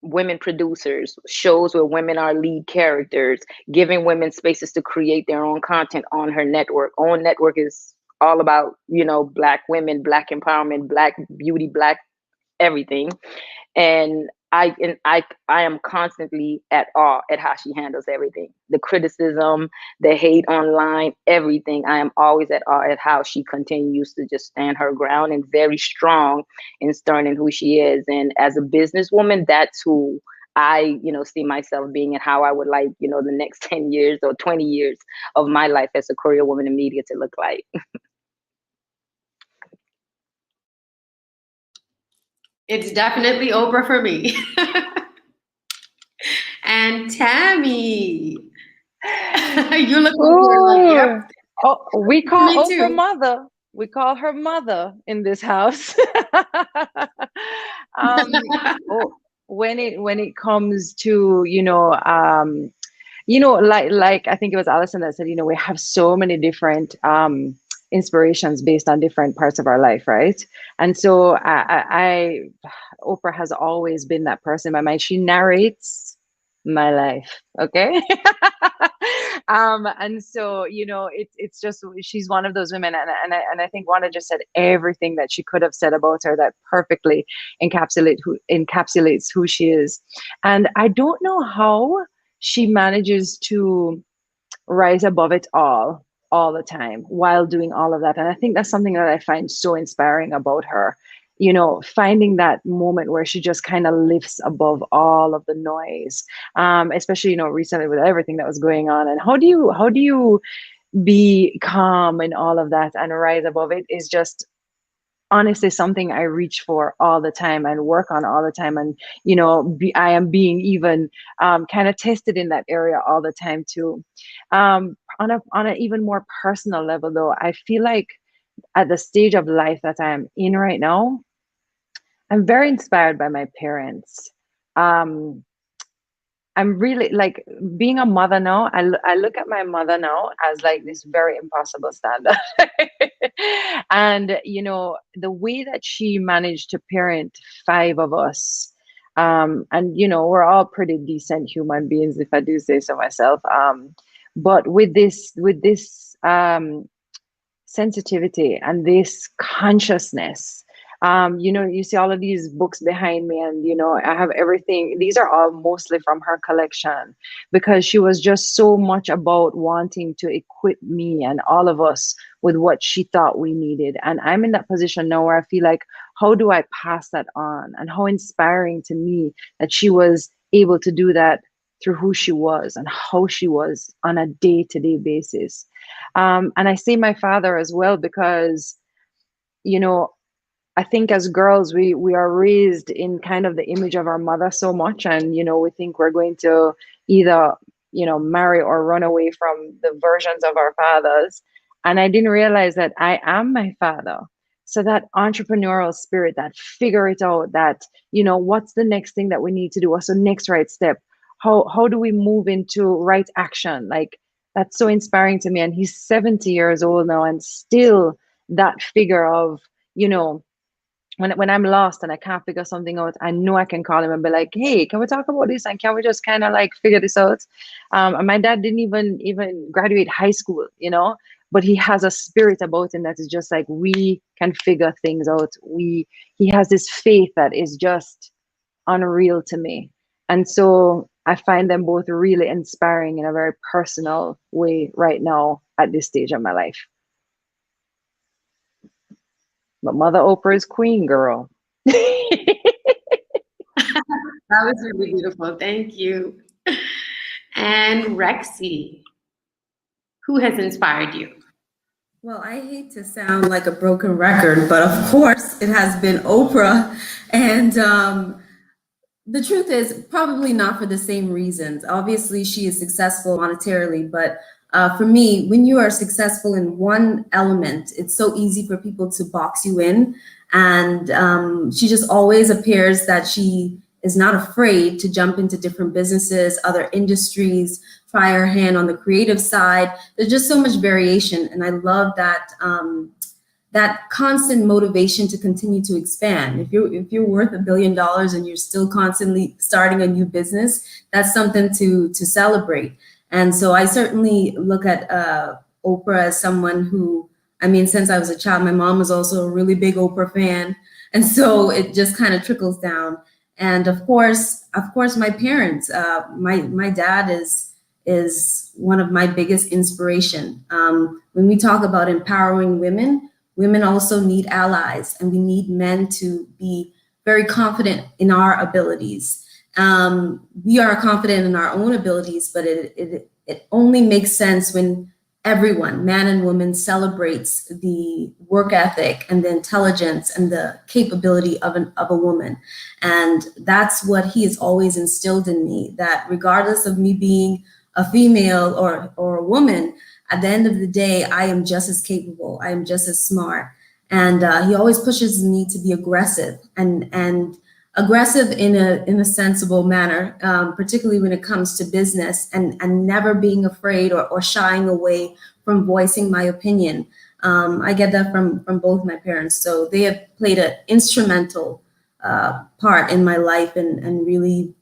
women producers, shows where women are lead characters, giving women spaces to create their own content on her network. Own network is all about, you know, Black women, Black empowerment, Black beauty, Black everything. And I am constantly at awe at how she handles everything. The criticism, the hate online, everything. I am always at awe at how she continues to just stand her ground, and very strong and stern in who she is. And as a businesswoman, that's who I, you know, see myself being, and how I would like, you know, the next 10 years or 20 years of my life as a career woman in media to look like. It's definitely Oprah for me. And Tami, you look like, yep. Oh, we call Me Oprah too. mother. We call her mother in this house. When it comes to, you know, you know, like I think it was Alison that said, you know, we have so many different inspirations based on different parts of our life, right? And so Oprah has always been that person in my mind. She narrates my life, okay? And so, you know, it's just, she's one of those women, and I think Wanda just said everything that she could have said about her that perfectly encapsulates who she is. And I don't know how she manages to rise above it all the time while doing all of that. And I think that's something that I find so inspiring about her, you know, finding that moment where she just kind of lifts above all of the noise, especially, you know, recently with everything that was going on. And how do you be calm in all of that and rise above it is just honestly something I reach for all the time and work on all the time. And, you know, I am being even kind of tested in that area all the time too. On a even more personal level though, I feel like at the stage of life that I am in right now, I'm very inspired by my parents. I'm really like being a mother now. I look at my mother now as like this very impossible standard. And, you know, the way that she managed to parent 5 of us, and, you know, we're all pretty decent human beings, if I do say so myself. But with this sensitivity and this consciousness, you know, you see all of these books behind me, and, you know, I have everything. These are all mostly from her collection, because she was just so much about wanting to equip me and all of us with what she thought we needed. And I'm in that position now where I feel like, how do I pass that on? And how inspiring to me that she was able to do that through who she was and how she was on a day-to-day basis. And I say my father as well, because, you know, I think as girls, we are raised in kind of the image of our mother so much. And, you know, we think we're going to either, you know, marry or run away from the versions of our fathers. And I didn't realize that I am my father. So that entrepreneurial spirit, that figure it out, that, you know, what's the next thing that we need to do? What's the next right step? How do we move into right action? Like, that's so inspiring to me. And he's 70 years old now, and still that figure of, you know, when I'm lost and I can't figure something out, I know I can call him and be like, hey, can we talk about this? And can we just kind of like figure this out? And my dad didn't even graduate high school, you know, but he has a spirit about him that is just like, we can figure things out. He has this faith that is just unreal to me. And so I find them both really inspiring in a very personal way right now at this stage of my life. But Mother Oprah is queen, girl. That was really beautiful. Thank you. And Rexy, who has inspired you? Well, I hate to sound like a broken record, but of course it has been Oprah. And the truth is, probably not for the same reasons. Obviously, she is successful monetarily, but for me, when you are successful in one element, it's so easy for people to box you in. And she just always appears that she is not afraid to jump into different businesses, other industries, try her hand on the creative side. There's just so much variation. And I love that that constant motivation to continue to expand. If you're worth $1 billion and you're still constantly starting a new business, that's something to celebrate. And so I certainly look at Oprah as someone who, I mean, since I was a child, my mom was also a really big Oprah fan. And so it just kind of trickles down. And of course, my parents, my dad is one of my biggest inspiration. When we talk about empowering women, women also need allies, and we need men to be very confident in our abilities. We are confident in our own abilities, but it only makes sense when everyone, man and woman, celebrates the work ethic and the intelligence and the capability of a woman. And that's what he has always instilled in me, that regardless of me being a female or a woman, at the end of the day, I am just as capable. I am just as smart. And he always pushes me to be aggressive and aggressive in a sensible manner, particularly when it comes to business, and never being afraid or shying away from voicing my opinion. I get that from both my parents. So they have played an instrumental part in my life and really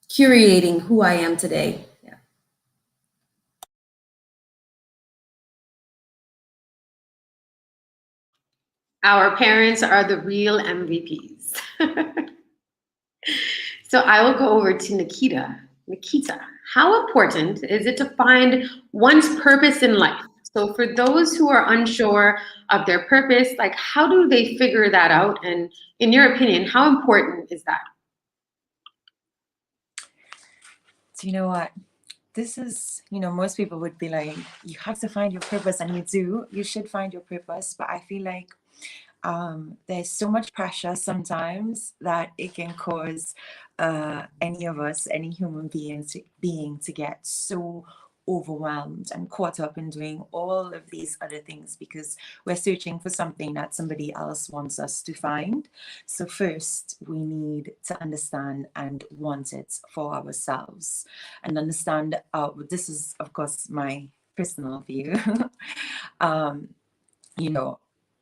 curating who I am today. Yeah. Our parents are the real MVPs. So I will go over to Nikhita. Nikhita, how important is it to find one's purpose in life? So for those who are unsure of their purpose, like how do they figure that out? And in your opinion, how important is that? So you know what? This is, most people would be like, you have to find your purpose, and you do. You should find your purpose. But I feel like there's so much pressure sometimes that it can cause any of us, any human being to get so overwhelmed and caught up in doing all of these other things because we're searching for something that somebody else wants us to find. So first, we need to understand and want it for ourselves, and understand, this is, of course, my personal view.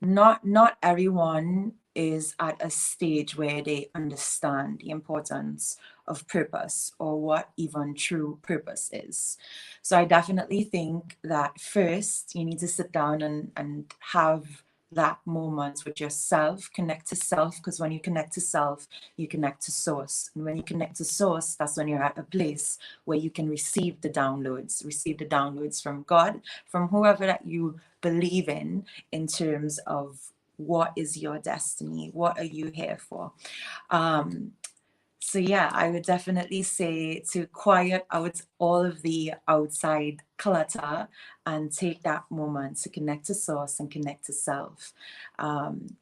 Not everyone is at a stage where they understand the importance of purpose or what even true purpose is. So I definitely think that first you need to sit down and have that moment with yourself, connect to self, because when you connect to self, you connect to source. And when you connect to source, that's when you're at a place where you can receive the downloads from God, from whoever that you believe in terms of what is your destiny, what are you here for. So yeah, I would definitely say to quiet out all of the outside clutter and take that moment to connect to source and connect to self.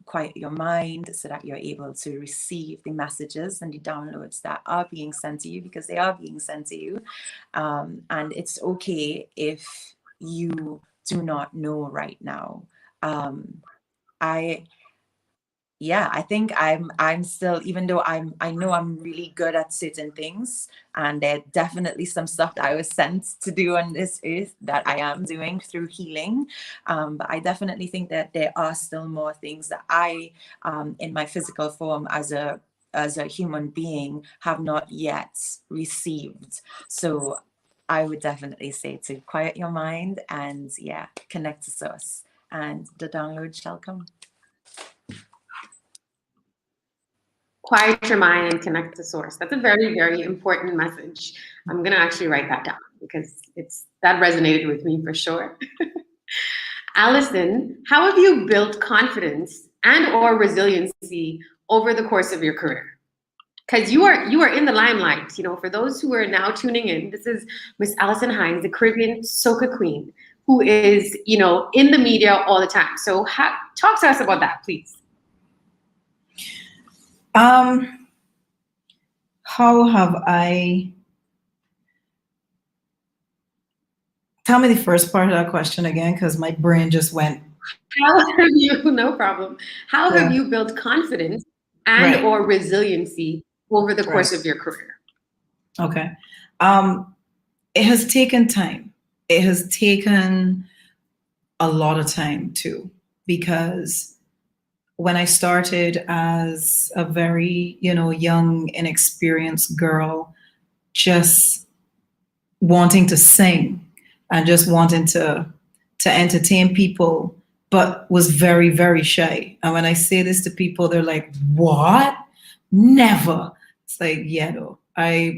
Quiet your mind so that you're able to receive the messages and the downloads that are being sent to you, because they are being sent to you. And it's okay if you do not know right now. I think I'm still, even though I know I'm really good at certain things, and there's definitely some stuff that I was sent to do on this earth that I am doing through healing. But I definitely think that there are still more things that I, in my physical form as a human being, have not yet received. So I would definitely say to quiet your mind and connect to source, and the download shall come. Quiet your mind and connect to source. That's a very, very important message. I'm gonna actually write that down because that resonated with me for sure. Alison, how have you built confidence and or resiliency over the course of your career? Because you are in the limelight. For those who are now tuning in, this is Miss Alison Hinds, the Caribbean soca queen, who is in the media all the time. So talk to us about that, please. How have I? Tell me the first part of that question again, because my brain just went. How have you? No problem. How have you built confidence and or resiliency over the course of your career? Okay, it has taken time. It has taken a lot of time too, because when I started as a very, young, inexperienced girl, just wanting to sing and just wanting to entertain people, but was very, very shy. And when I say this to people, they're like, what? Never. It's like,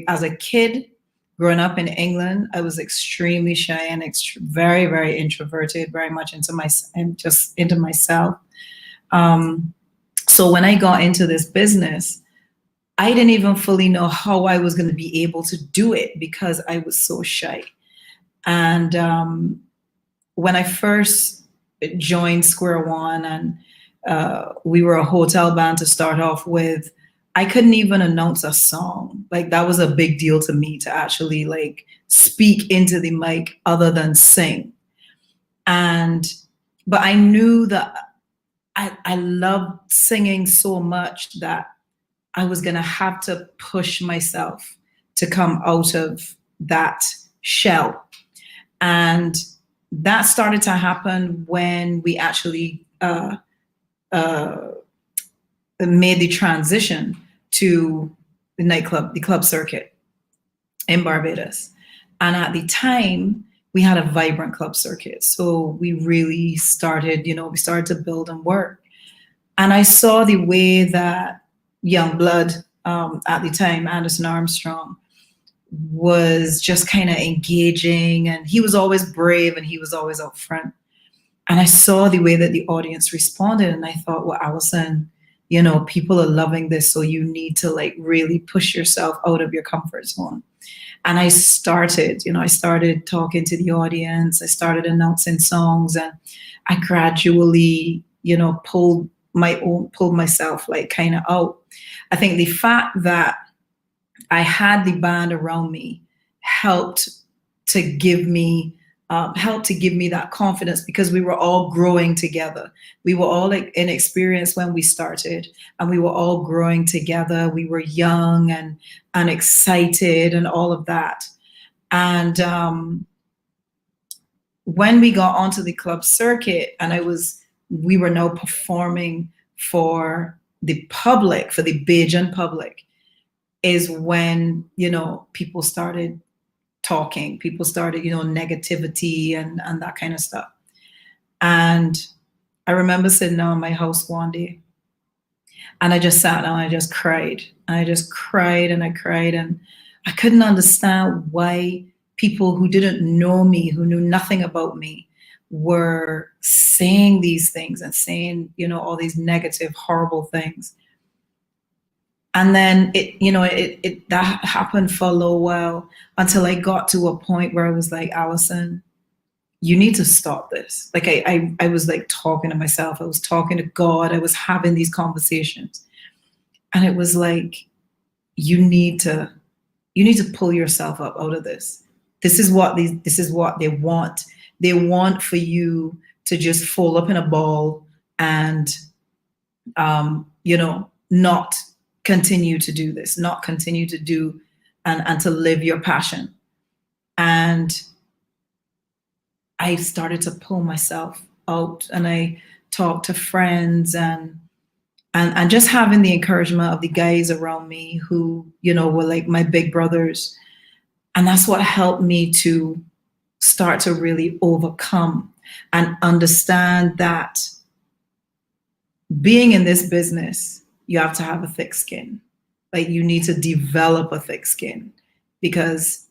as a kid, growing up in England, I was extremely shy and very, very introverted, very much into myself. So when I got into this business, I didn't even fully know how I was going to be able to do it because I was so shy. And when I first joined Square One, and we were a hotel band to start off with, I couldn't even announce a song. Like, that was a big deal to me, to actually speak into the mic other than sing. But I knew that I loved singing so much that I was going to have to push myself to come out of that shell. And that started to happen when we actually made the transition to the club circuit in Barbados. And at the time, we had a vibrant club circuit. So we really started, we started to build and work. And I saw the way that young blood at the time, Anderson Armstrong, was just kind of engaging, and he was always brave and he was always up front. And I saw the way that the audience responded, and I thought, well, Alison, people are loving this, so you need to like really push yourself out of your comfort zone. And I started talking to the audience. I started announcing songs, and I gradually, pulled myself like kind of out. I think the fact that I had the band around me helped to give me that confidence, because we were all growing together. We were all like inexperienced when we started, and we were all growing together. We were young and excited and all of that. And when we got onto the club circuit, and we were now performing for the public, for the Bajan public, is when, people started talking, people started, negativity and that kind of stuff. And I remember sitting down in my house one day, and I just sat down and I just cried. And I just cried and I cried, and I couldn't understand why people who didn't know me, who knew nothing about me, were saying these things and saying, all these negative, horrible things. And then that happened for a little while, until I got to a point where I was like, Alison, you need to stop this. Like I was like talking to myself, I was talking to God, I was having these conversations. And it was like, you need to pull yourself up out of this. This is what they want. They want for you to just fall up in a ball and not continue to do this, not continue to do and to live your passion. And I started to pull myself out, and I talked to friends and just having the encouragement of the guys around me who, were like my big brothers. And that's what helped me to start to really overcome and understand that being in this business, you have to have a thick skin. Like, you need to develop a thick skin, because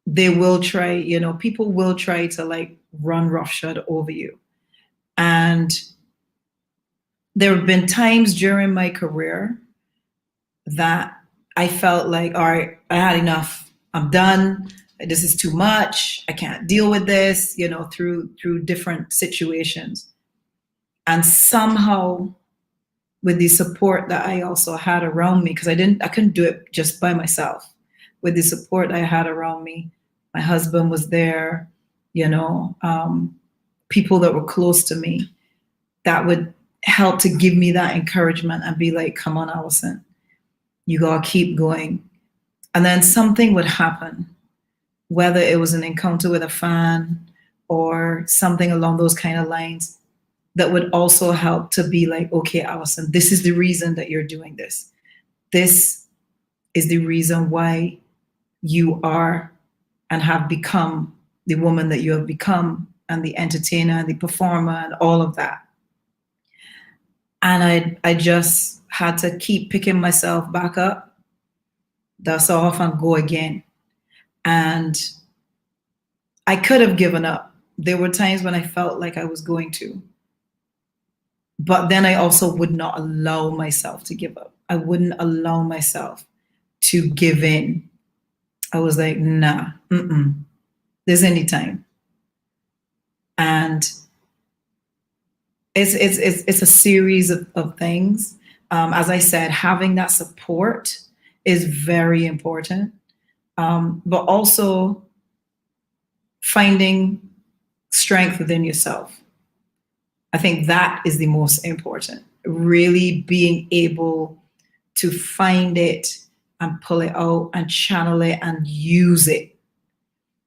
they will try, people will try to like run roughshod over you. And there have been times during my career that I felt like, all right, I had enough. I'm done. This is too much. I can't deal with this, through different situations. And somehow, with the support that I also had around me, because I couldn't do it just by myself. With the support I had around me, my husband was there, people that were close to me that would help to give me that encouragement and be like, come on, Alison, you gotta keep going. And then something would happen, whether it was an encounter with a fan or something along those kind of lines, that would also help to be like, okay, Alison, this is the reason that you're doing this. This is the reason why you are and have become the woman that you have become, and the entertainer and the performer and all of that. And I just had to keep picking myself back up, dust off, and go again. And I could have given up. There were times when I felt like I was going to. But then I also would not allow myself to give up. I wouldn't allow myself to give in. I was like, nah, there's any time. And it's a series of things. As I said, having that support is very important. But also finding strength within yourself I think that is the most important. Really being able to find it and pull it out and channel it and use it.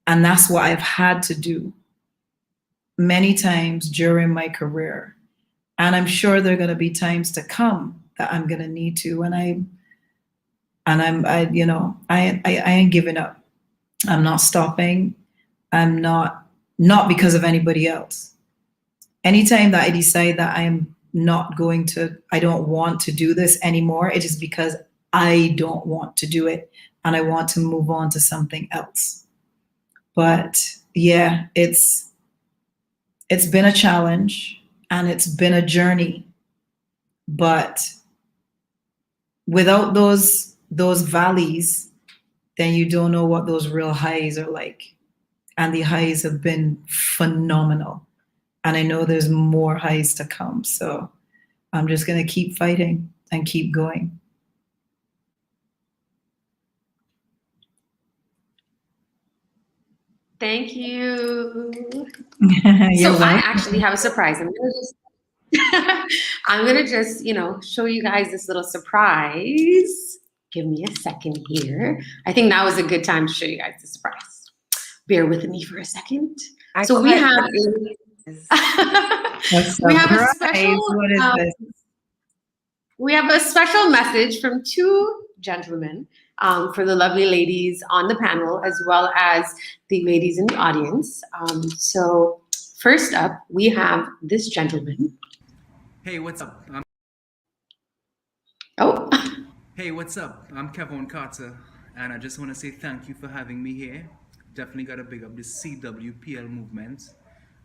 And that's what I've had to do many times during my career. And I'm sure there are going to be times to come that I'm going to need to. I ain't giving up. I'm not stopping. I'm not because of anybody else. Anytime that I decide that I don't want to do this anymore, it is because I don't want to do it and I want to move on to something else. But yeah, it's been a challenge and it's been a journey. But without those valleys, then you don't know what those real highs are like. And the highs have been phenomenal. And I know there's more highs to come. So I'm just going to keep fighting and keep going. Thank you. You're So I welcome. actually have a surprise. I'm gonna just, show you guys this little surprise. Give me a second here. I think now is a good time to show you guys the surprise. Bear with me for a second. So we have a special. What is this? We have a special message from two gentlemen for the lovely ladies on the panel, as well as the ladies in the audience. So first up, we have this gentleman. Hey, what's up? Oh. Hey, what's up? I'm Kevin Carter, and I just want to say thank you for having me here. Definitely got to big up the CWPL movement.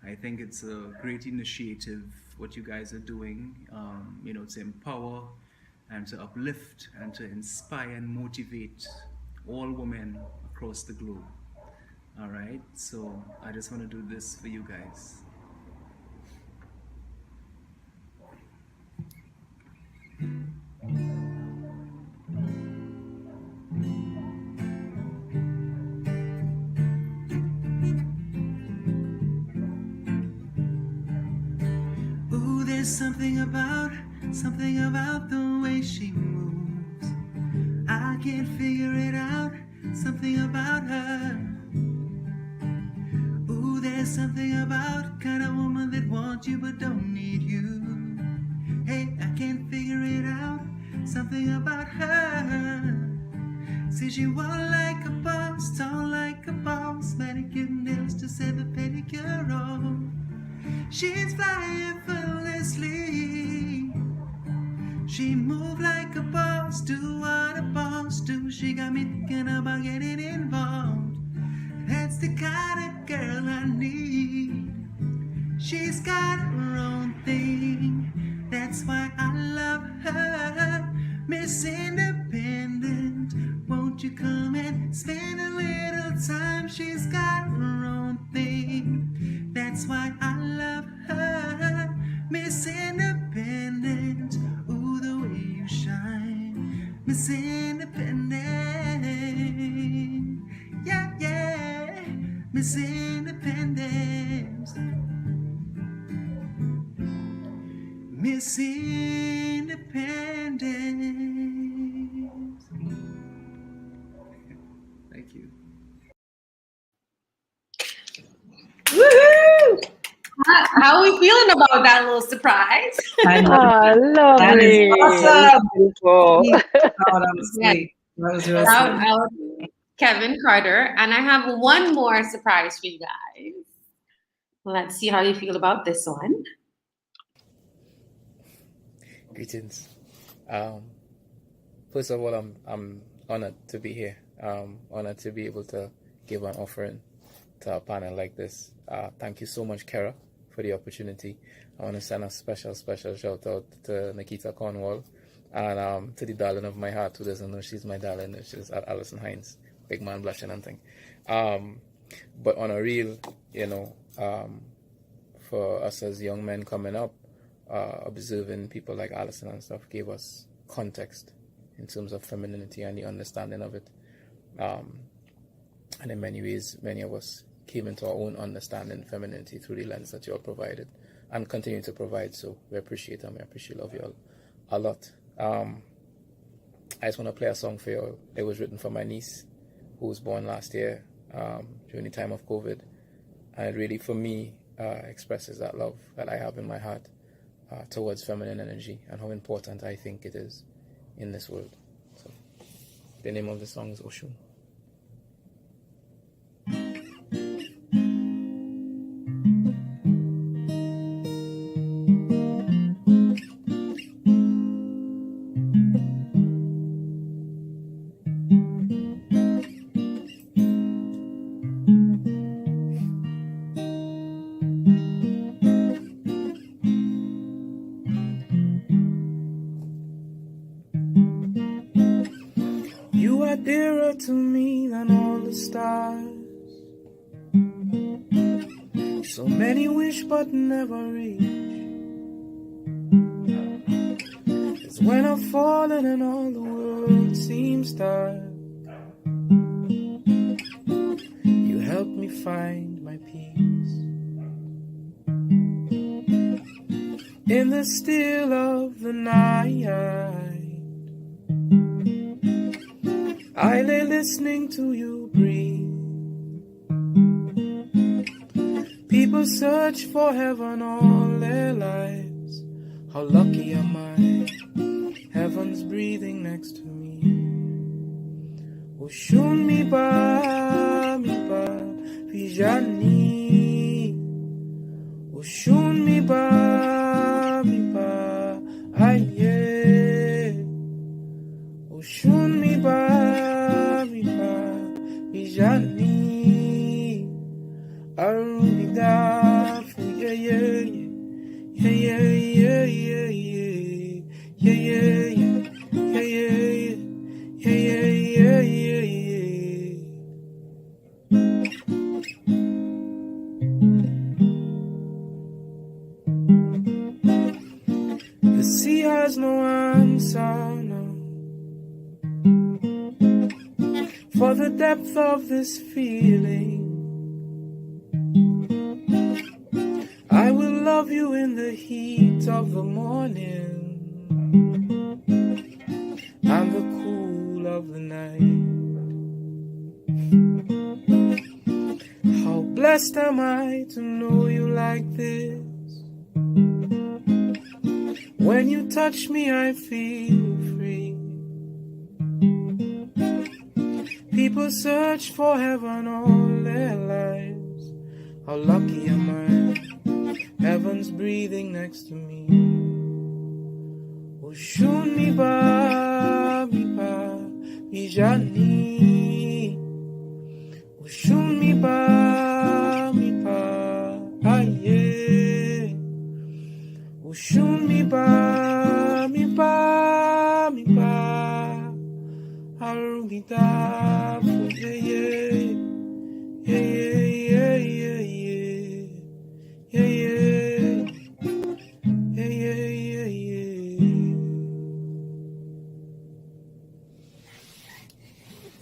I think it's a great initiative, what you guys are doing, to empower and to uplift and to inspire and motivate all women across the globe. All right, so I just want to do this for you guys. Ooh, there's something about the way she moves. I can't figure it out, something about her. Ooh, there's something about kind of woman that wants you but don't need you. Hey, I can't figure it out, something about her. See, she walk like a boss, tall like a boss, manicure nails to set the pedicure off. She's flying effortlessly. She move like a boss, do what a boss do. She got me thinking about getting involved. That's the kind of girl I need. She's got her own thing. That's why I love her. Miss Independent, won't you come and spend a little time? She's got her own thing. That's why I love her. Miss Independent, ooh, the way you shine. Miss Independent, yeah, yeah. Miss Independent, Miss Independent. Thank you. Woohoo! How are we feeling about that little surprise? I know. Oh, lovely. That is awesome. Beautiful. Oh, that was sweet. That was real sweet. Kevin Carter, and I have one more surprise for you guys. Let's see how you feel about this one. Greetings. First of all, I'm honored to be here. Honored to be able to give an offering to a panel like this. Thank you so much, Kerra, for the opportunity. I want to send a special shout out to Nikhita Cornwall and to the darling of my heart, who doesn't know she's my darling. She's Alison Hinds, big man blushing and thing. But on a real, for us as young men coming up, observing people like Alison and stuff gave us context in terms of femininity and the understanding of it. And in many ways, many of us came into our own understanding of femininity through the lens that you all provided. and continue to provide. So we appreciate them. We appreciate love you all a lot. I just want to play a song for you all. It was written for my niece, who was born last year during the time of COVID. And it really, for me, expresses that love that I have in my heart towards feminine energy and how important I think it is in this world. So the name of the song is Oshun. Dearer to me than all the stars. So many wish but never reach. It's when I've fallen and all the world seems dark. You help me find my peace. In the still of the night, I lay listening to you breathe. People search for heaven all their lives. How lucky am I? Heaven's breathing next to me. Oshun mi ba vijani. Oshun mi ba aye. Oshun mi ba vijani. Arumida fu yeah yeah yeah yeah yeah yeah yeah yeah yeah yeah yeah yeah. The sea has no answer now for the depth of this feeling. I will love you in the heat of the morning and the cool of the night. How blessed am I to know you like this. When you touch me, I feel free. People search for heaven all their lives. How lucky am I? Heaven's breathing next to me. Oshun mi ba vijani. Oshun mi ba aye. Oshun mi ba arumida fu yeah yeah yeah yeah yeah yeah.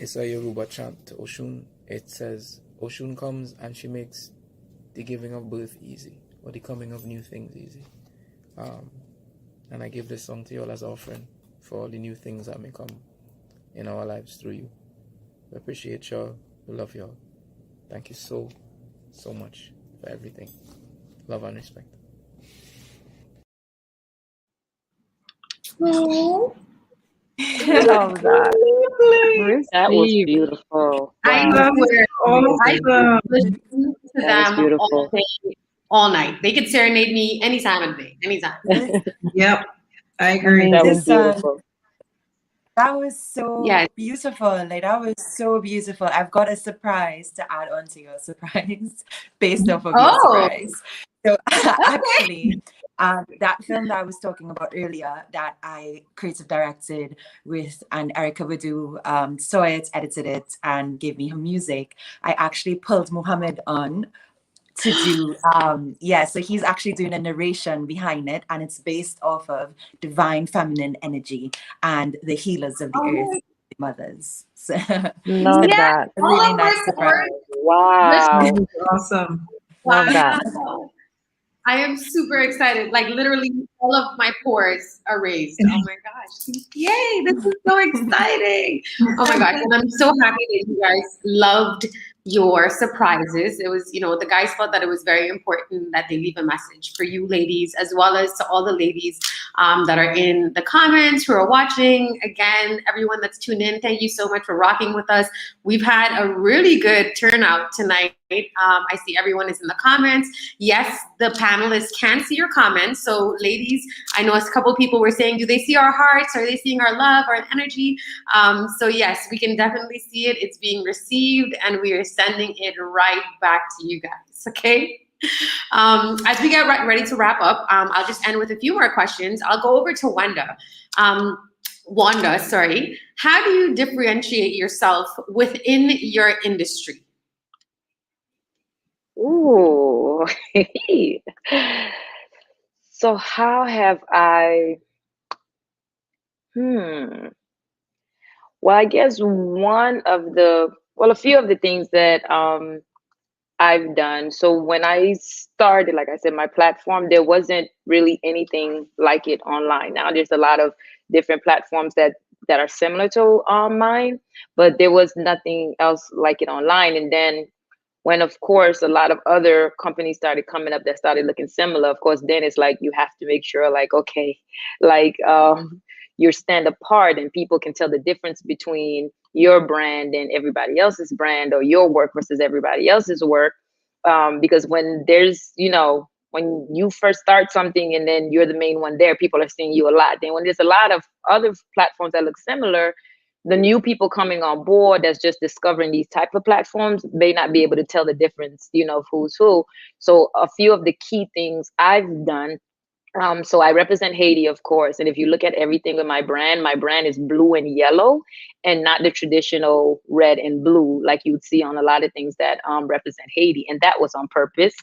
It's a Yoruba chant to Oshun. It says, Oshun comes and she makes the giving of birth easy, or the coming of new things easy. And I give this song to you all as an offering for all the new things that may come in our lives through you. We appreciate y'all. We love y'all. Thank you so much for everything. Love and respect. Love that. That was beautiful. I Wow. swear, I Awesome. listen to That was them beautiful. all day, all night. They could serenade me any time of the day, anytime. Yep, I agree. That was This beautiful. That was so Yes. beautiful. Like, that was so beautiful. I've got a surprise to add on to your surprise based off of your surprise. So actually, that film that I was talking about earlier that I creative directed with, and Erica Badu saw it, edited it, and gave me her music. I actually pulled Muhammad on to do, so he's actually doing a narration behind it, and it's based off of divine feminine energy and the healers of the earth, the mothers. So Love that. a really nice surprise. Wow. Awesome. Love that. I am super excited. Like literally all of my pores are raised. Oh my gosh. Yay, this is so exciting. Oh my gosh. And I'm so happy that you guys loved your surprises. It was, the guys felt that it was very important that they leave a message for you ladies, as well as to all the ladies that are in the comments, who are watching. Again, everyone that's tuned in, thank you so much for rocking with us. We've had a really good turnout tonight. I see everyone is in the comments. Yes, the panelists can see your comments. So ladies, I know a couple people were saying, do they see our hearts? Are they seeing our love, our energy? So yes, we can definitely see it. It's being received and we are sending it right back to you guys, okay? As we get ready to wrap up, I'll just end with a few more questions. I'll go over to Whenda. Whenda, sorry. How do you differentiate yourself within your industry? Ooh. So how have I, well, I guess a few of the things that I've done. So when I started, like I said, my platform, there wasn't really anything like it online. Now there's a lot of different platforms that are similar to mine, but there was nothing else like it online. And then when, of course, a lot of other companies started coming up that started looking similar, of course, then it's like you have to make sure, like, okay, like you stand apart and people can tell the difference between your brand and everybody else's brand, or your work versus everybody else's work. Because when there's, when you first start something and then you're the main one there, people are seeing you a lot. Then when there's a lot of other platforms that look similar, the new people coming on board that's just discovering these type of platforms may not be able to tell the difference, of who's who. So a few of the key things I've done. So I represent Haiti, of course. And if you look at everything with my brand is blue and yellow and not the traditional red and blue like you would see on a lot of things that represent Haiti. And that was on purpose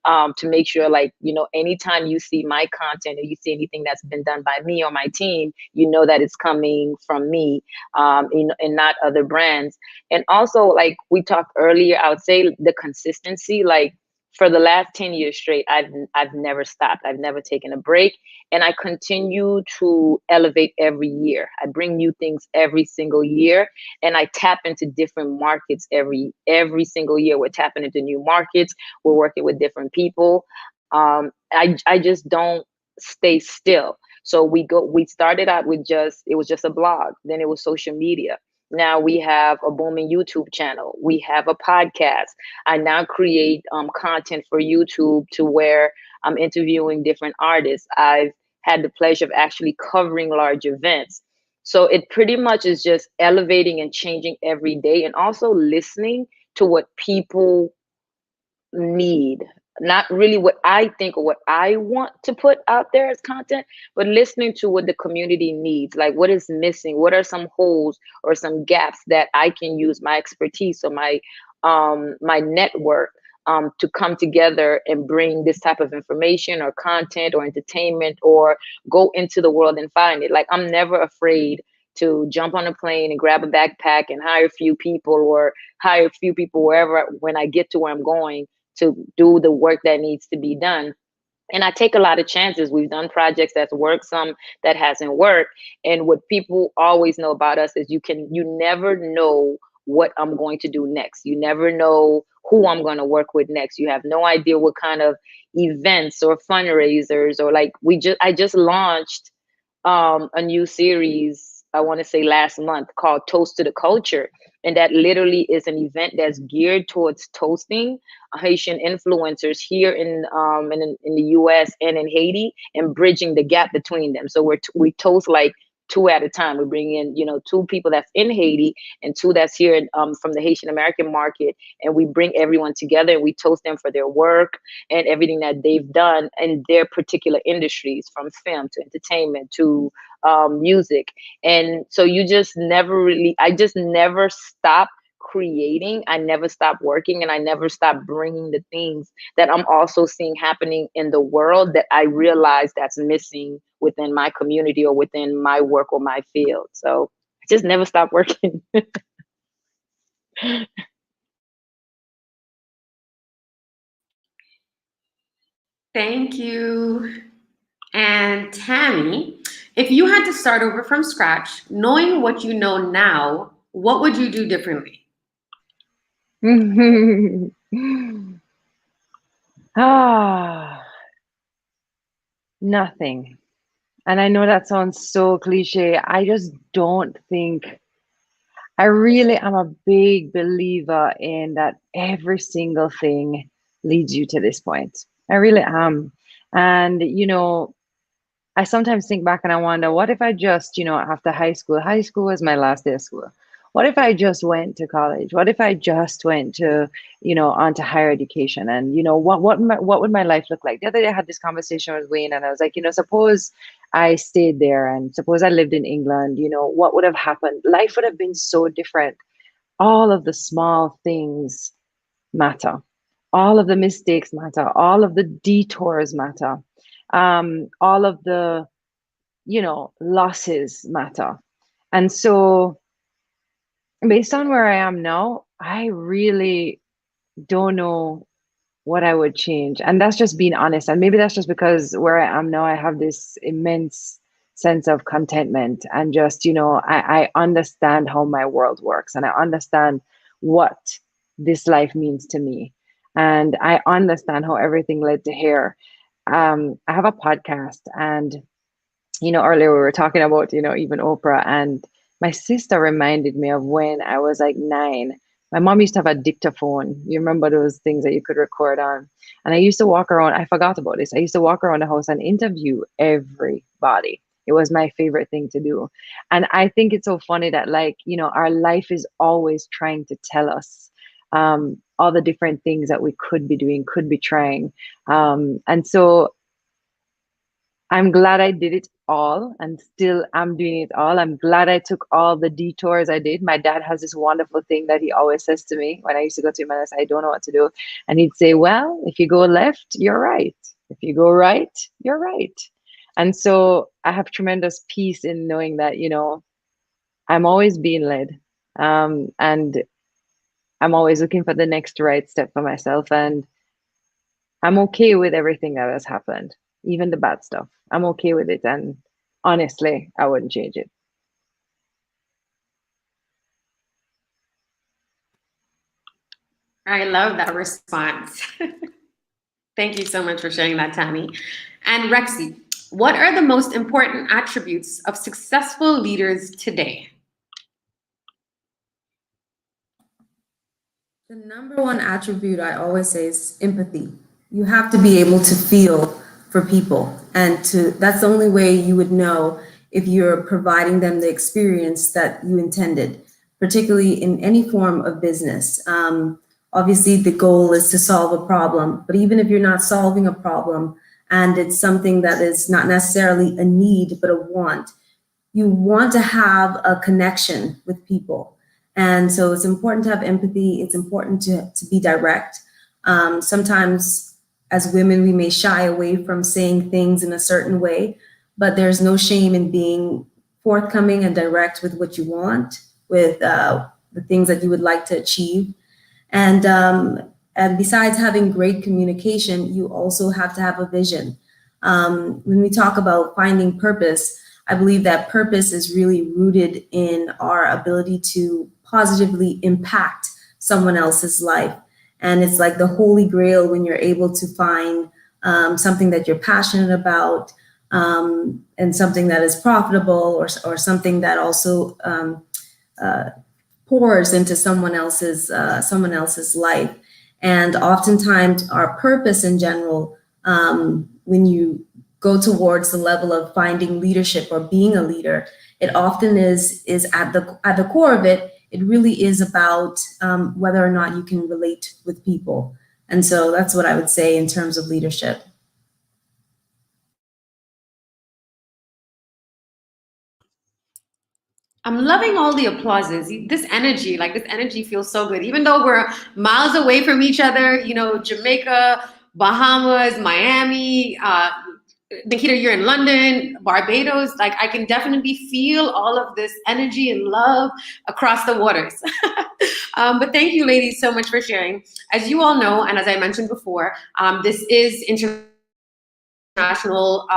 to make sure, like, anytime you see my content or you see anything that's been done by me or my team, you know that it's coming from me and not other brands. And also, like we talked earlier, I would say the consistency, like, for the last 10 years straight, I've never stopped. I've never taken a break. And I continue to elevate every year. I bring new things every single year. And I tap into different markets every single year. We're tapping into new markets. We're working with different people. I just don't stay still. So we started out with it was just a blog. Then it was social media. Now we have a booming YouTube channel. We have a podcast. I now create content for YouTube to where I'm interviewing different artists. I've had the pleasure of actually covering large events. So it pretty much is just elevating and changing every day, and also listening to what people need. Not really what I think or what I want to put out there as content, but listening to what the community needs. Like, what is missing? What are some holes or some gaps that I can use my expertise or my network to come together and bring this type of information or content or entertainment, or go into the world and find it. Like, I'm never afraid to jump on a plane and grab a backpack and hire a few people, or hire a few people wherever, when I get to where I'm going, to do the work that needs to be done. And I take a lot of chances. We've done projects that's worked, some that hasn't worked. And what people always know about us is you never know what I'm going to do next. You never know who I'm going to work with next. You have no idea what kind of events or fundraisers, or like I just launched a new series, I want to say last month, called Toast to the Culture. And that literally is an event that's geared towards toasting Haitian influencers here in the US and in Haiti, and bridging the gap between them. So we toast like two at a time. We bring in, two people that's in Haiti and two that's here from the Haitian American market. And we bring everyone together and we toast them for their work and everything that they've done in their particular industries, from film to entertainment to music. And so I just never stop creating. I never stop working, and I never stop bringing the things that I'm also seeing happening in the world that I realize that's missing within my community or within my work or my field. So I just never stop working. Thank you. And Tami, if you had to start over from scratch, knowing what you know now, what would you do differently? Ah, nothing. And I know that sounds so cliche. I just don't think, I really am a big believer in that every single thing leads you to this point. I really am. And, I sometimes think back and I wonder, what if I just, after high school was my last day of school. What if I just went to college? What if I just went to, on to higher education? And, what would my life look like? The other day I had this conversation with Wayne and I was like, suppose I stayed there and suppose I lived in England, what would have happened? Life would have been so different. All of the small things matter. All of the mistakes matter. All of the detours matter. All of the, losses matter. And so based on where I am now, I really don't know what I would change. And that's just being honest. And maybe that's just because where I am now, I have this immense sense of contentment and just, I understand how my world works and I understand what this life means to me. And I understand how everything led to here. I have a podcast and, earlier we were talking about, even Oprah, and my sister reminded me of when I was like 9. My mom used to have a dictaphone. You remember those things that you could record on? And I used to walk around. I forgot about this. I used to walk around the house and interview everybody. It was my favorite thing to do. And I think it's so funny that our life is always trying to tell us all the different things that we could be doing, could be trying. And so I'm glad I did it all and still I'm doing it all. I'm glad I took all the detours I did. My dad has this wonderful thing that he always says to me when I used to go to him and I say, I don't know what to do. And he'd say, well, if you go left, you're right. If you go right, you're right. And so I have tremendous peace in knowing that, I'm always being led. And I'm always looking for the next right step for myself. And I'm okay with everything that has happened, even the bad stuff. I'm okay with it. And honestly, I wouldn't change it. I love that response. Thank you so much for sharing that, Tami. And Rexy, what are the most important attributes of successful leaders today? The number one attribute I always say is empathy. You have to be able to feel for people, and that's the only way you would know if you're providing them the experience that you intended, particularly in any form of business. Obviously, the goal is to solve a problem, but even if you're not solving a problem and it's something that is not necessarily a need, but a want, you want to have a connection with people. And so it's important to have empathy. It's important to be direct. Sometimes as women, we may shy away from saying things in a certain way, but there's no shame in being forthcoming and direct with what you want, with the things that you would like to achieve. And besides having great communication, you also have to have a vision. When we talk about finding purpose, I believe that purpose is really rooted in our ability to positively impact someone else's life. And it's like the holy grail when you're able to find something that you're passionate about and something that is profitable or something that also pours into someone else's life. And oftentimes our purpose in general, when you go towards the level of finding leadership or being a leader, it often is at the core of it. It really is about whether or not you can relate with people. And so that's what I would say in terms of leadership. I'm loving all the applauses. This energy feels so good. Even though we're miles away from each other, Jamaica, Bahamas, Miami, Nikhita, you're in London, Barbados. I can definitely feel all of this energy and love across the waters. But thank you, ladies, so much for sharing. As you all know, and as I mentioned before, this is International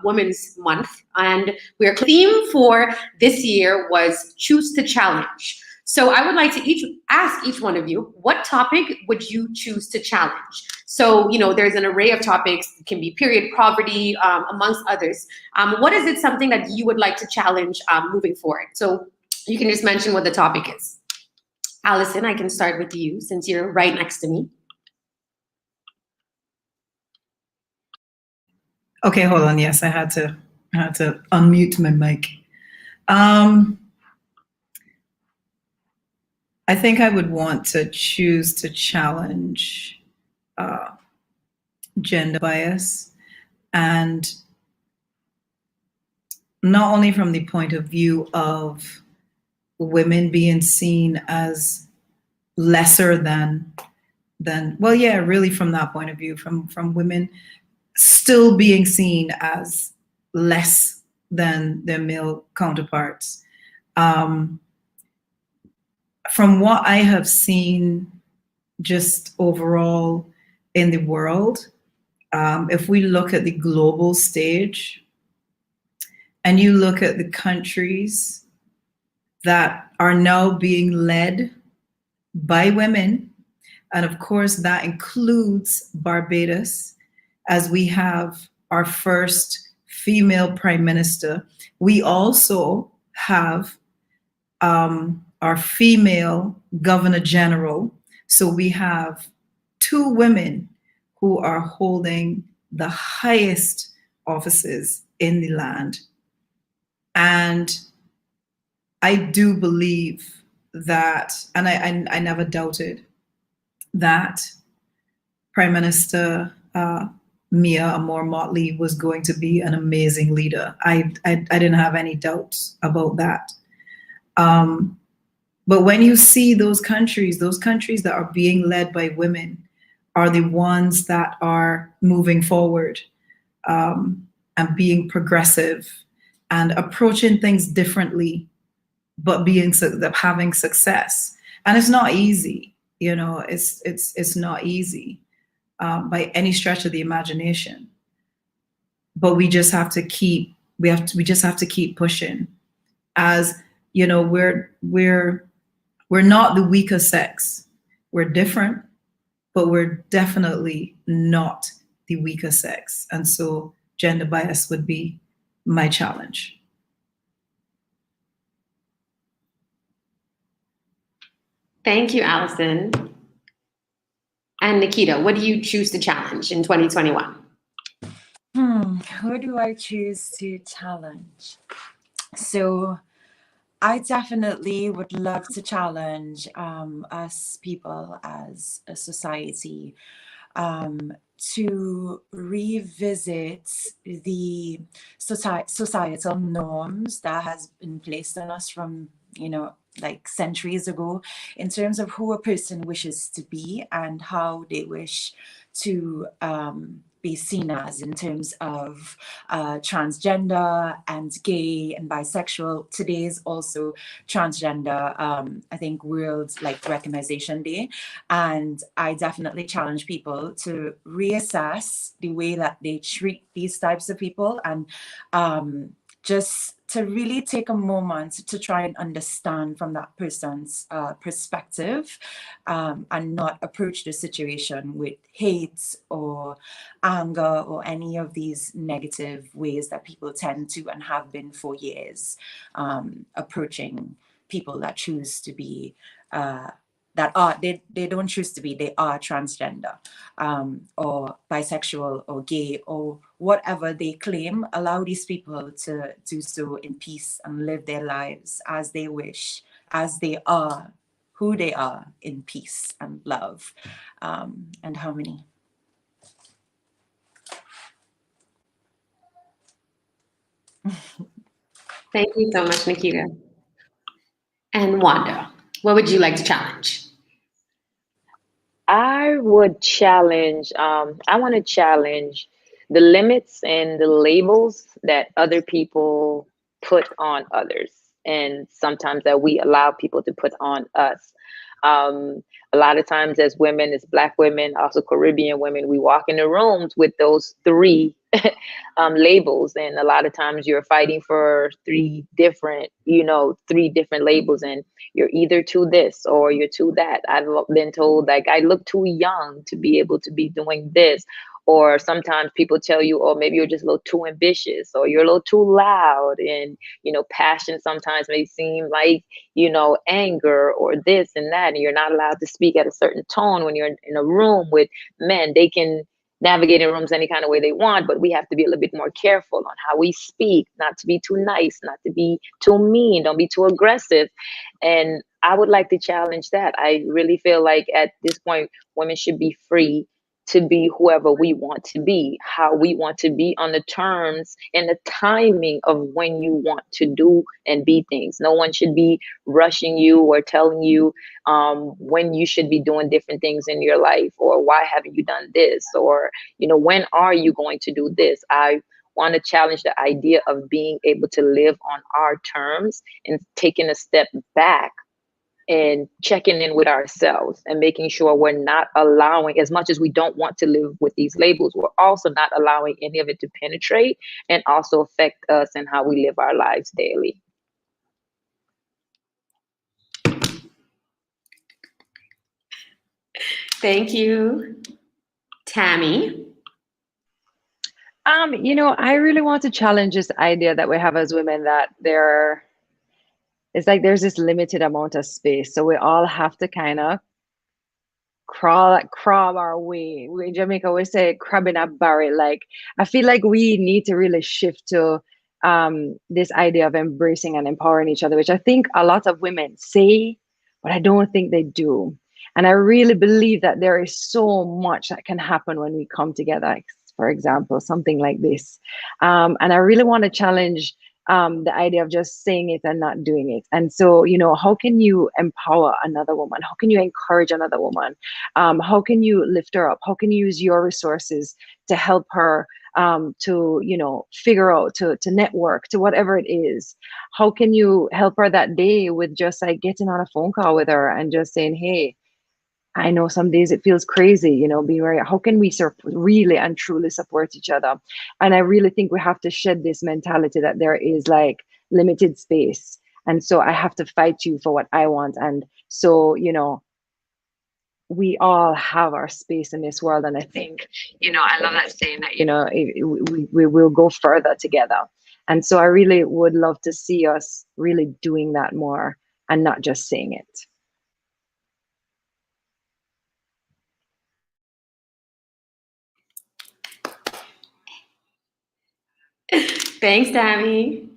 Women's Month, and our theme for this year was Choose to Challenge. So I would like to ask each one of you, what topic would you choose to challenge? So, you know, there's an array of topics. It can be period poverty, amongst others. What is it something that you would like to challenge moving forward? So you can just mention what the topic is. Alison, I can start with you since you're right next to me. Okay, hold on. Yes, I had to unmute my mic. I think I would want to choose to challenge gender bias, and not only from the point of view of women being seen as lesser than well, yeah, really from that point of view, from women still being seen as less than their male counterparts. From what I have seen just overall in the world, if we look at the global stage and you look at the countries that are now being led by women, and of course that includes Barbados, as we have our first female prime minister. We also have our female governor general. So we have 2 women who are holding the highest offices in the land. And I do believe that, and I never doubted that Prime Minister Mia Amor-Motley was going to be an amazing leader. I didn't have any doubts about that. But when you see those countries that are being led by women are the ones that are moving forward and being progressive and approaching things differently, but having success. And it's not easy, you know, it's not easy. By any stretch of the imagination, but we just have to keep pushing. As you know, we're not the weaker sex. We're different, but we're definitely not the weaker sex. And so gender bias would be my challenge. Thank you, Alison. And Nikhita, what do you choose to challenge in 2021? Who do I choose to challenge? So I definitely would love to challenge us people as a society to revisit the societal norms that has been placed on us from, you know, like centuries ago, in terms of who a person wishes to be and how they wish to be seen as, in terms of transgender and gay and bisexual. Today is also transgender, I think, World Recognition Day. And I definitely challenge people to reassess the way that they treat these types of people, and just to really take a moment to try and understand from that person's perspective, and not approach the situation with hate or anger or any of these negative ways that people tend to and have been for years, approaching people that choose to be they don't choose to be, they are transgender, or bisexual or gay or whatever they claim. Allow these people to do so in peace and live their lives as they wish, as they are, who they are, in peace and love, and harmony. Thank you so much, Nikhita. And Whenda, what would you like to challenge? I would challenge, I want to challenge the limits and the labels that other people put on others, and sometimes that we allow people to put on us. A lot of times as women, as Black women, also Caribbean women, we walk in the rooms with those three labels. And a lot of times you're fighting for three different labels, and you're either to this or you're to that. I've been told like I look too young to be able to be doing this. Or sometimes people tell you, oh, maybe you're just a little too ambitious, or you're a little too loud. And, passion sometimes may seem like, anger or this and that. And you're not allowed to speak at a certain tone when you're in a room with men. They can navigate in rooms any kind of way they want, but we have to be a little bit more careful on how we speak, not to be too nice, not to be too mean, don't be too aggressive. And I would like to challenge that. I really feel like at this point, women should be free to be whoever we want to be, how we want to be, on the terms and the timing of when you want to do and be things. No one should be rushing you or telling you when you should be doing different things in your life, or why haven't you done this, or when are you going to do this. I want to challenge the idea of being able to live on our terms and taking a step back and checking in with ourselves and making sure we're not allowing, as much as we don't want to live with these labels, we're also not allowing any of it to penetrate and also affect us and how we live our lives daily. Thank you. Tami? I really want to challenge this idea that we have as women, that it's like there's this limited amount of space. So we all have to kind of crawl our way. In Jamaica, we say crab in a barrel. Like, I feel like we need to really shift to this idea of embracing and empowering each other, which I think a lot of women say, but I don't think they do. And I really believe that there is so much that can happen when we come together. For example, something like this. And I really want to challenge the idea of just saying it and not doing it. And so, how can you empower another woman? How can you encourage another woman? How can you lift her up? How can you use your resources to help her to, figure out, to network, to whatever it is? How can you help her that day with just like getting on a phone call with her and just saying, hey, I know some days it feels crazy, being right. How can we really and truly support each other? And I really think we have to shed this mentality that there is like limited space. And so I have to fight you for what I want. And so, we all have our space in this world. And I think, I love that saying that, we will go further together. And so I really would love to see us really doing that more and not just saying it. Thanks, Tami.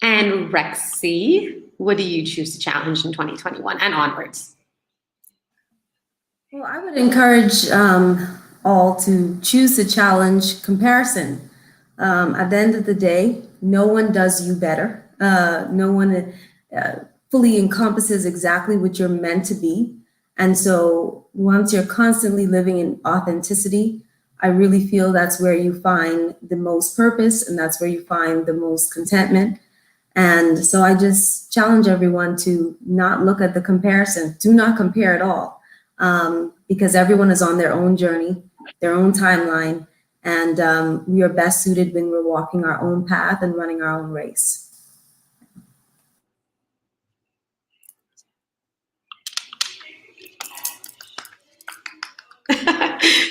And Rexy, what do you choose to challenge in 2021 and onwards? Well, I would encourage all to choose to challenge comparison. At the end of the day, no one does you better. No one fully encompasses exactly what you're meant to be. And so once you're constantly living in authenticity, I really feel that's where you find the most purpose, and that's where you find the most contentment. And so I just challenge everyone to not look at the comparison. Do not compare at all, because everyone is on their own journey, their own timeline, and we are best suited when we're walking our own path and running our own race.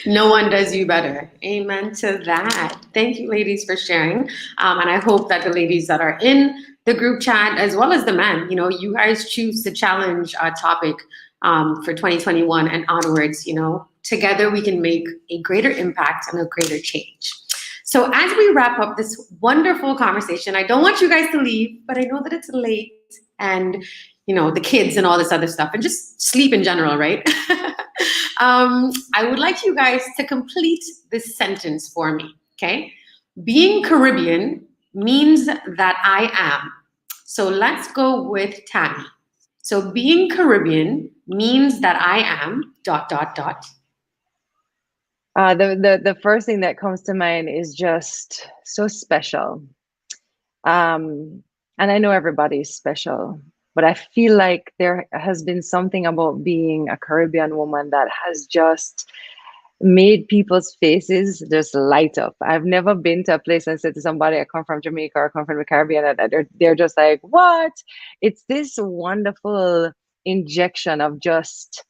No one does you better. Amen to that. Thank you, ladies, for sharing. And I hope that the ladies that are in the group chat, as well as the men, you guys choose to challenge our topic for 2021 and onwards. Together we can make a greater impact and a greater change. So as we wrap up this wonderful conversation, I don't want you guys to leave, but I know that it's late and the kids and all this other stuff, and just sleep in general, right? I would like you guys to complete this sentence for me, okay? Being Caribbean means that I am. So let's go with Tami. So being Caribbean means that I am ... The first thing that comes to mind is just so special. And I know everybody's special, but I feel like there has been something about being a Caribbean woman that has just made people's faces just light up. I've never been to a place and said to somebody, I come from Jamaica or I come from the Caribbean, and they're just like, what? It's this wonderful injection of just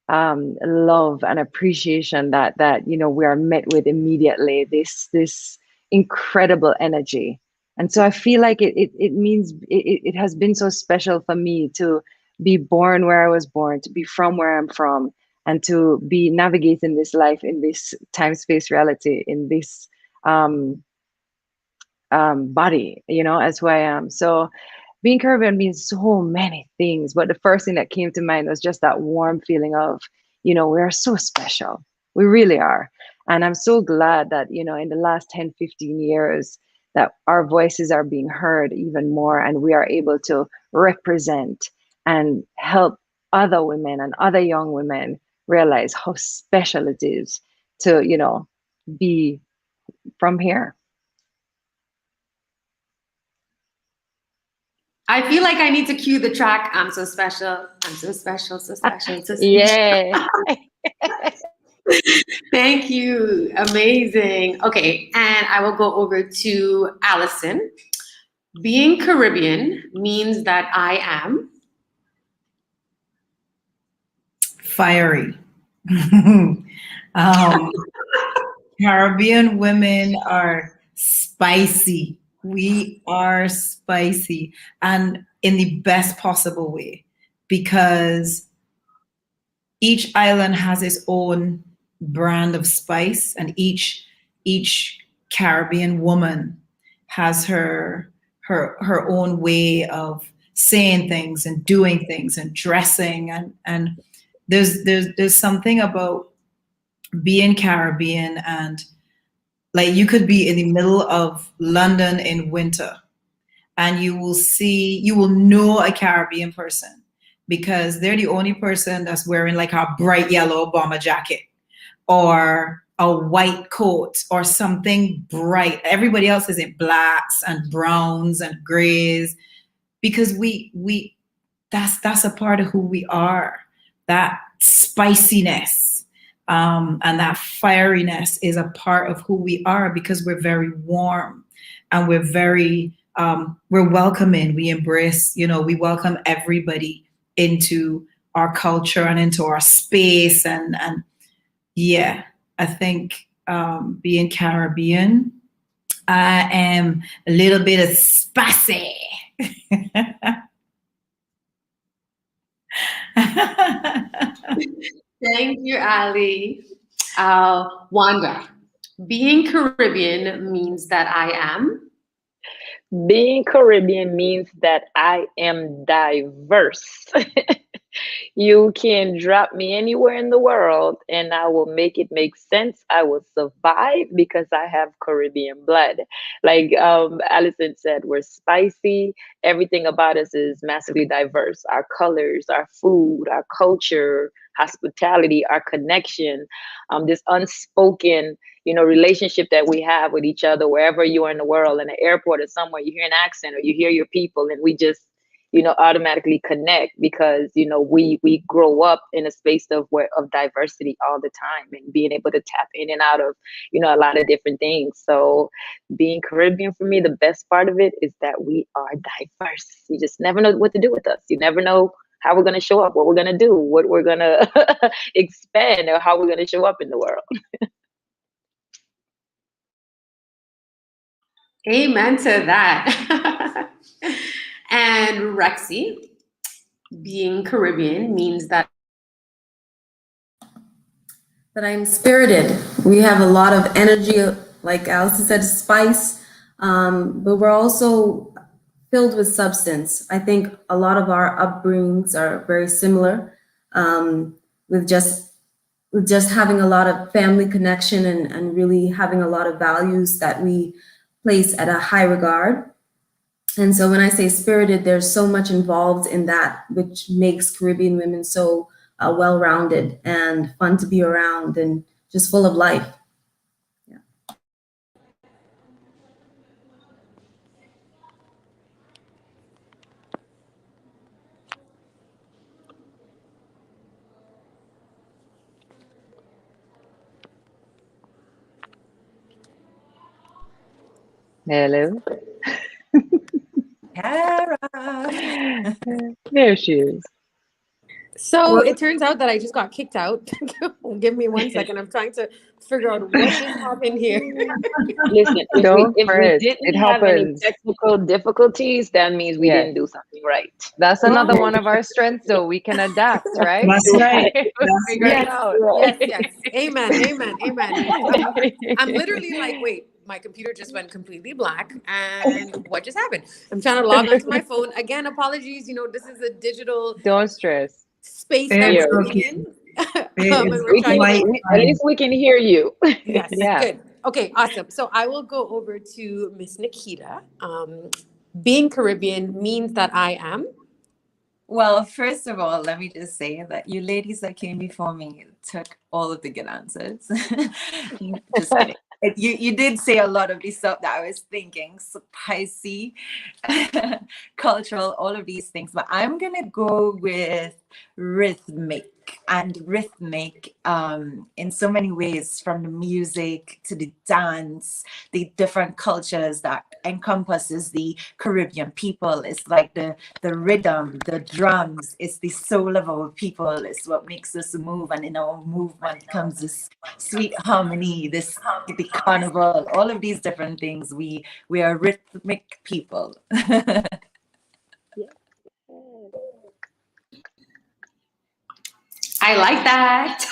love and appreciation that you know, we are met with immediately. This incredible energy. And so I feel like it means it has been so special for me to be born where I was born, to be from where I'm from, and to be navigating this life in this time space reality, in this body, you know, as who I am. So being Caribbean means so many things, but the first thing that came to mind was just that warm feeling of, you know, we are so special. We really are. And I'm so glad that, you know, in the last 10, 15 years, that our voices are being heard even more, and we are able to represent and help other women and other young women realize how special it is to, you know, be from here. I feel like I need to cue the track. I'm so special. I'm so special. So special. So special. Yeah. Thank you. Amazing. Okay, and I will go over to Alison. Being Caribbean means that I am Fiery. Caribbean women are spicy. We are spicy, and in the best possible way, because each island has its own brand of spice, and each Caribbean woman has her own way of saying things and doing things and dressing, and there's something about being Caribbean, and like you could be in the middle of London in winter and you will know a Caribbean person because they're the only person that's wearing like a bright yellow bomber jacket or a white coat or something bright. Everybody else is in blacks and browns and grays because that's a part of who we are. That spiciness and that fieriness is a part of who we are because we're very warm and we're very we're welcoming. We embrace, you know, we welcome everybody into our culture and into our space. And yeah, I think being Caribbean, I am a little bit of spicy. Thank you, Ali. Whenda, being Caribbean means that I am. Being Caribbean means that I am diverse. You can drop me anywhere in the world and I will make it make sense. I will survive because I have Caribbean blood. Like Alison said, we're spicy. Everything about us is massively diverse. Our colors, our food, our culture, hospitality, our connection, this unspoken, you know, relationship that we have with each other wherever you are in the world, in the airport or somewhere, you hear an accent or you hear your people, and we just, you know, automatically connect because, you know, we grow up in a space of diversity all the time and being able to tap in and out of, you know, a lot of different things. So being Caribbean for me, the best part of it is that we are diverse. You just never know what to do with us. You never know how we're going to show up, what we're going to do, what we're going to expand, or how we're going to show up in the world. Amen to that. And Rexy, being Caribbean means that I'm spirited. We have a lot of energy, like Alison said, spice, but we're also filled with substance. I think a lot of our upbringings are very similar, with just having a lot of family connection and really having a lot of values that we place at a high regard. And so when I say spirited, there's so much involved in that, which makes Caribbean women so well-rounded and fun to be around and just full of life. Yeah. Hello. Kerra. There she is. So it turns out that I just got kicked out. Give me 1 second. I'm trying to figure out what just happened here. Listen, Don't if we fret. didn't It have any happens. technical difficulties, that means we Yes. didn't do something right. That's another one of our strengths, though. We can adapt, right? That's right. Figure it Yes, out. yes. Amen, amen, amen. I'm literally like, wait, my computer just went completely black, and what just happened? I'm trying to log onto my phone again. Apologies, this is a digital Don't stress. space that It's we're okay. living in. It's And we're trying quite to At least we can hear you. yes, Yeah. good. Okay, awesome. So I will go over to Miss Nikhita. Being Caribbean means that I am. Well, first of all, let me just say that you ladies that came before me took all of the good answers. Just kidding. You did say a lot of the stuff that I was thinking, spicy, cultural, all of these things. But I'm gonna go with rhythmic. And rhythmic in so many ways, from the music to the dance, the different cultures that encompasses the Caribbean people. It's like the rhythm, the drums, it's the soul of our people. It's what makes us move, and in our movement comes this sweet harmony, the carnival, all of these different things. We are rhythmic people. I like that.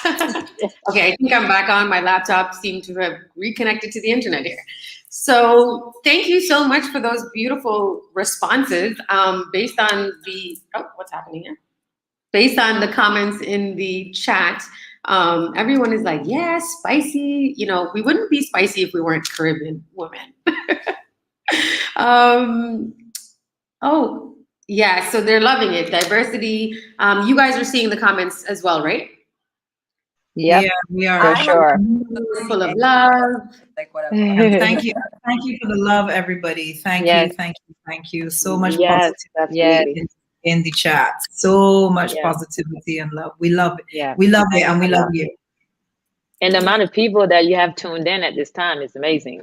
Okay, I think I'm back on. My laptop seemed to have reconnected to the internet here. So thank you so much for those beautiful responses. Based on what's happening here? Based on the comments in the chat, everyone is like, yeah, spicy. We wouldn't be spicy if we weren't Caribbean women. Yeah, so they're loving it. Diversity. You guys are seeing the comments as well, right? Yep. Yeah, we are. For sure. Full of love. Like whatever. And thank you for the love, everybody. Thank you. So much Yes, positivity in the chat. So much positivity and love. We love it. Yeah. We love it, and we love you. And the amount of people that you have tuned in at this time is amazing.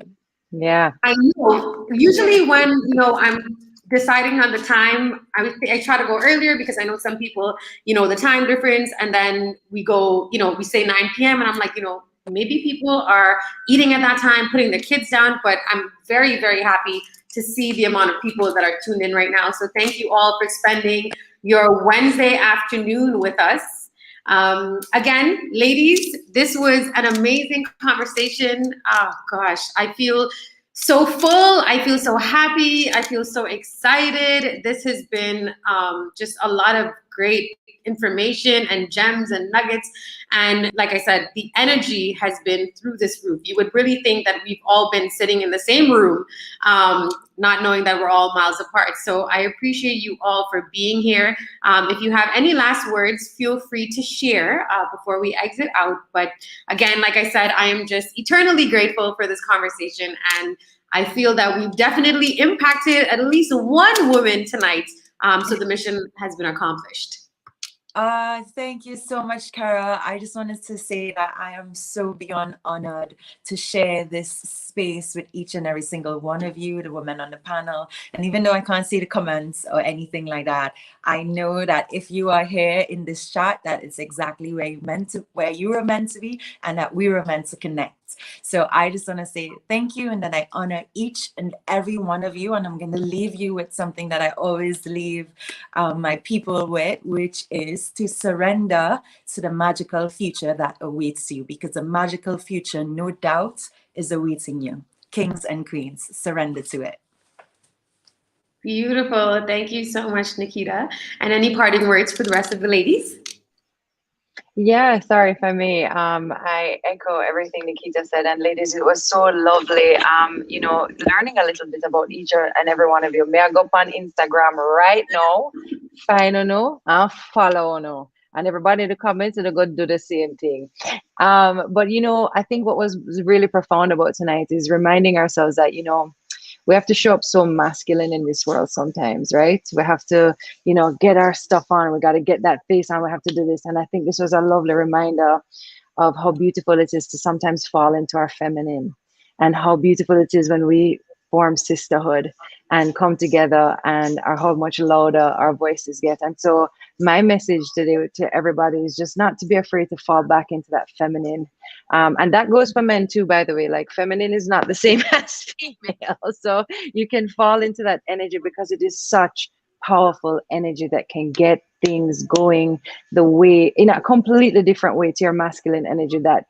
Yeah. I know. Usually when, I'm deciding on the time, I try to go earlier because I know some people, the time difference, and then we go, we say 9 p.m. and I'm like, maybe people are eating at that time, putting their kids down, but I'm very, very happy to see the amount of people that are tuned in right now. So thank you all for spending your Wednesday afternoon with us. Again, ladies, this was an amazing conversation. Oh gosh, I feel so full. I feel so happy. I feel so excited. This has been just a lot of great information and gems and nuggets. And like I said, the energy has been through this roof. You would really think that we've all been sitting in the same room, not knowing that we're all miles apart. So I appreciate you all for being here. If you have any last words, feel free to share before we exit out. But again, like I said, I am just eternally grateful for this conversation. And I feel that we've definitely impacted at least one woman tonight. So the mission has been accomplished. Thank you so much, Kerra. I just wanted to say that I am so beyond honored to share this space with each and every single one of you, the women on the panel. And even though I can't see the comments or anything like that, I know that if you are here in this chat, that it's exactly where you were meant to be, and that we were meant to connect. So I just want to say thank you, and that I honor each and every one of you. And I'm going to leave you with something that I always leave my people with, which is to surrender to the magical future that awaits you, because the magical future, no doubt, is awaiting you. Kings and queens, surrender to it. Beautiful. Thank you so much, Nikhita. And any parting words for the rest of the ladies? Yeah, sorry if I may. I echo everything Nikhita said, and ladies, it was so lovely. Learning a little bit about each and every one of you. May I go up on Instagram right now? Find and follow and everybody in the comments are going to do the same thing. But I think what was really profound about tonight is reminding ourselves that we have to show up so masculine in this world sometimes, right? We have to, get our stuff on. We got to get that face on. We have to do this. And I think this was a lovely reminder of how beautiful it is to sometimes fall into our feminine, and how beautiful it is when we form sisterhood and come together, and are how much louder our voices get. And so my message today to everybody is just not to be afraid to fall back into that feminine. And that goes for men too, by the way. Like, feminine is not the same as female. So you can fall into that energy because it is such powerful energy that can get things going the way, in a completely different way to your masculine energy that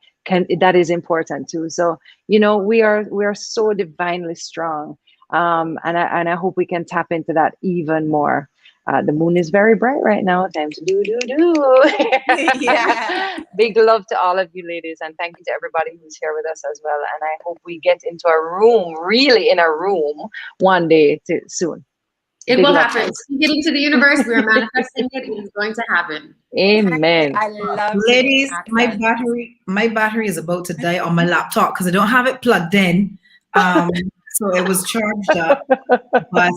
is important too. So, you know, we are so divinely strong. And I hope we can tap into that even more. The moon is very bright right now. Time to do. Yeah. Big love to all of you ladies, and thank you to everybody who's here with us as well. And I hope we get into a room, really in a room, one day soon. It Big will love. happen. Get into the universe. We are manifesting it. It is going to happen. Amen. I love Ladies, getting my battery is about to die on my laptop because I don't have it plugged in. So it was charged up, but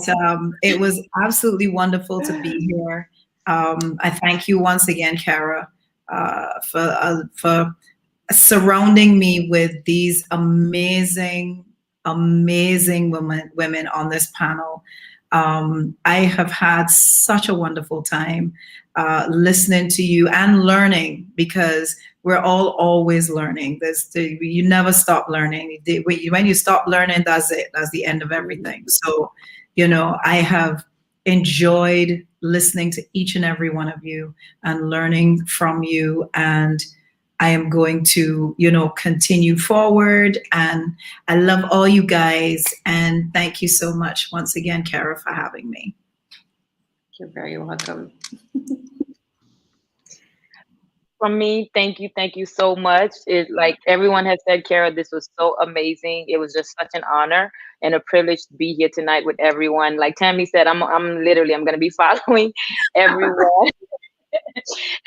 it was absolutely wonderful to be here. I thank you once again, Kerra, for surrounding me with these amazing women on this panel. I have had such a wonderful time listening to you and learning, because we're all always learning. You never stop learning. When you stop learning, that's it. That's the end of everything. So, you know, I have enjoyed listening to each and every one of you and learning from you. And I am going to, you know, continue forward. And I love all you guys. And thank you so much once again, Kerra, for having me. You're very welcome. From me, thank you so much. It, like everyone has said, Kerra, this was so amazing. It was just such an honor and a privilege to be here tonight with everyone. Like Tami said, I'm gonna be following everyone.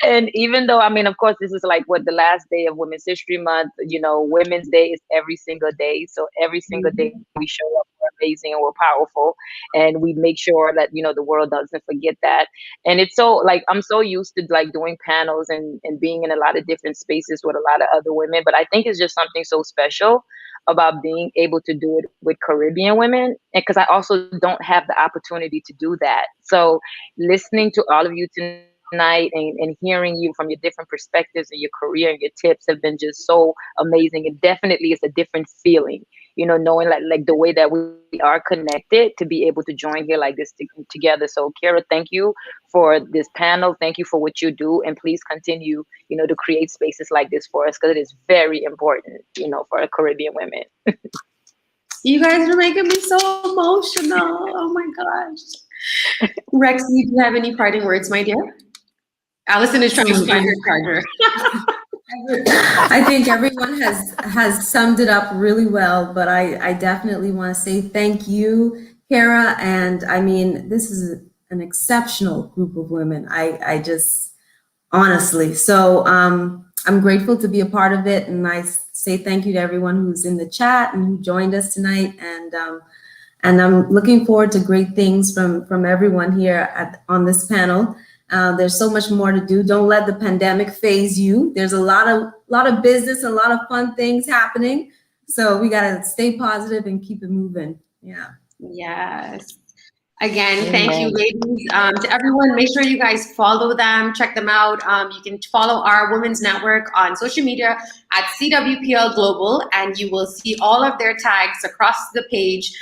And even though, I mean, of course, this is like the last day of Women's History Month, you know, Women's Day is every single day. So every single day we show up, we're amazing and we're powerful. And we make sure that, you know, the world doesn't forget that. And it's so, like, I'm so used to like doing panels and being in a lot of different spaces with a lot of other women. But I think it's just something so special about being able to do it with Caribbean women. And because I also don't have the opportunity to do that. So listening to all of you tonight and hearing you from your different perspectives and your career and your tips have been just so amazing. And definitely it's a different feeling, you know, knowing like the way that we are connected to be able to join here like this together. So Kerra, thank you for this panel. Thank you for what you do. And please continue, you know, to create spaces like this for us, because it is very important, you know, for Caribbean women. You guys are making me so emotional. Oh my gosh. Rexy, do you have any parting words, my dear? Alison is trying to find her charger. I think everyone has summed it up really well, but I definitely want to say thank you, Kerra. And I mean, this is an exceptional group of women. I just, honestly, so I'm grateful to be a part of it. And I say thank you to everyone who's in the chat and who joined us tonight. And I'm looking forward to great things from everyone here on this panel. There's so much more to do. Don't let the pandemic phase you. There's a lot of business, a lot of fun things happening. So we gotta stay positive and keep it moving. Yeah. Yes. Again, thank you, ladies. To everyone, make sure you guys follow them, check them out. You can follow our women's network on social media at CWPL Global, and you will see all of their tags across the page.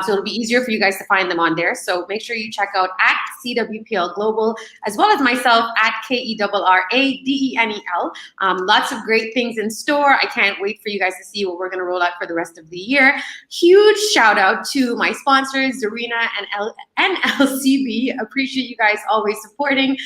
So it'll be easier for you guys to find them on there. So make sure you check out at CWPL Global, as well as myself at KERRADENEL. Lots of great things in store. I can't wait for you guys to see what we're going to roll out for the rest of the year. Huge shout out to my sponsors, Zurena and NLCB. Appreciate you guys always supporting.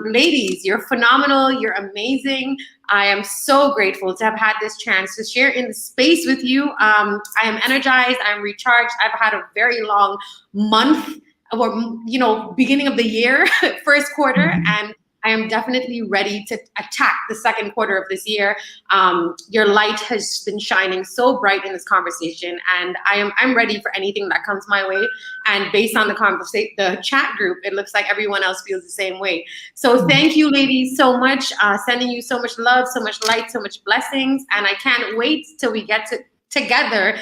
Ladies, you're phenomenal. You're amazing. I am so grateful to have had this chance to share in the space with you. I am energized. I'm recharged. I've had a very long month, or, you know, beginning of the year, first quarter, and I am definitely ready to attack the second quarter of this year. Your light has been shining so bright in this conversation, and I'm ready for anything that comes my way. And based on the chat group, it looks like everyone else feels the same way. So thank you, ladies, so much. Sending you so much love, so much light, so much blessings, and I can't wait till we get together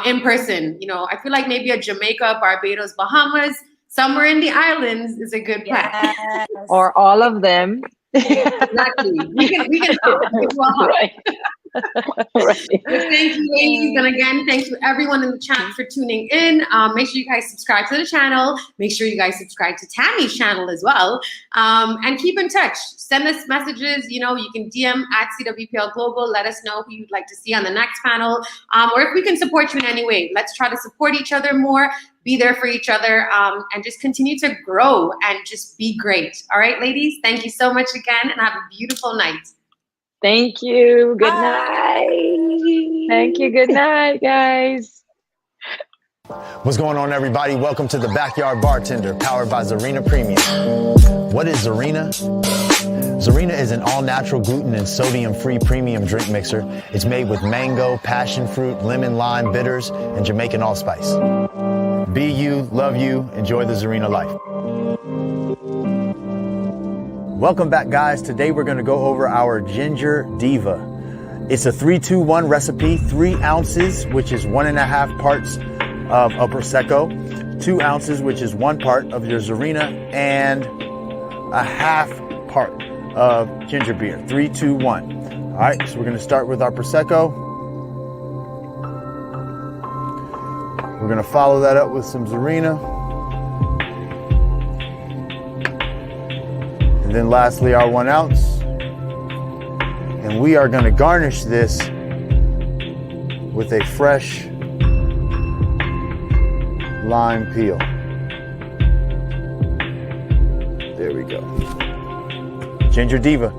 in person. You know, I feel like maybe a Jamaica, Barbados, Bahamas, somewhere in the islands is a good plan. Yes. Or all of them. Exactly. We can do Right. Right. Thank you, ladies. And again, thank you everyone in the chat for tuning in. Make sure you guys subscribe to the channel. Make sure you guys subscribe to Tami's channel as well. And keep in touch. Send us messages. You know, you can DM at CWPL Global. Let us know who you'd like to see on the next panel. Or if we can support you in any way. Let's try to support each other more. Be there for each other, and just continue to grow and just be great. All right, ladies, thank you so much again, and have a beautiful night. Thank you. Good Bye. night. Thank you. Good night, guys. What's going on, everybody? Welcome to the Backyard Bartender, powered by Zarina Premium. What is Zarina? Zarina is an all-natural gluten and sodium-free premium drink mixer. It's made with mango, passion fruit, lemon, lime, bitters, and Jamaican allspice. Be you, love you, enjoy the Zarina life. Welcome back, guys. Today we're going to go over our Ginger Diva. It's a 3-2-1 recipe, 3 ounces, which is 1.5 parts of a Prosecco, 2 ounces, which is 1 part of your Zarina, and a half part of ginger beer, 3-2-1. All right, so we're going to start with our Prosecco. We're going to follow that up with some Zarina. And then lastly, our 1 ounce. And we are going to garnish this with a fresh lime peel. There we go. Ginger Diva.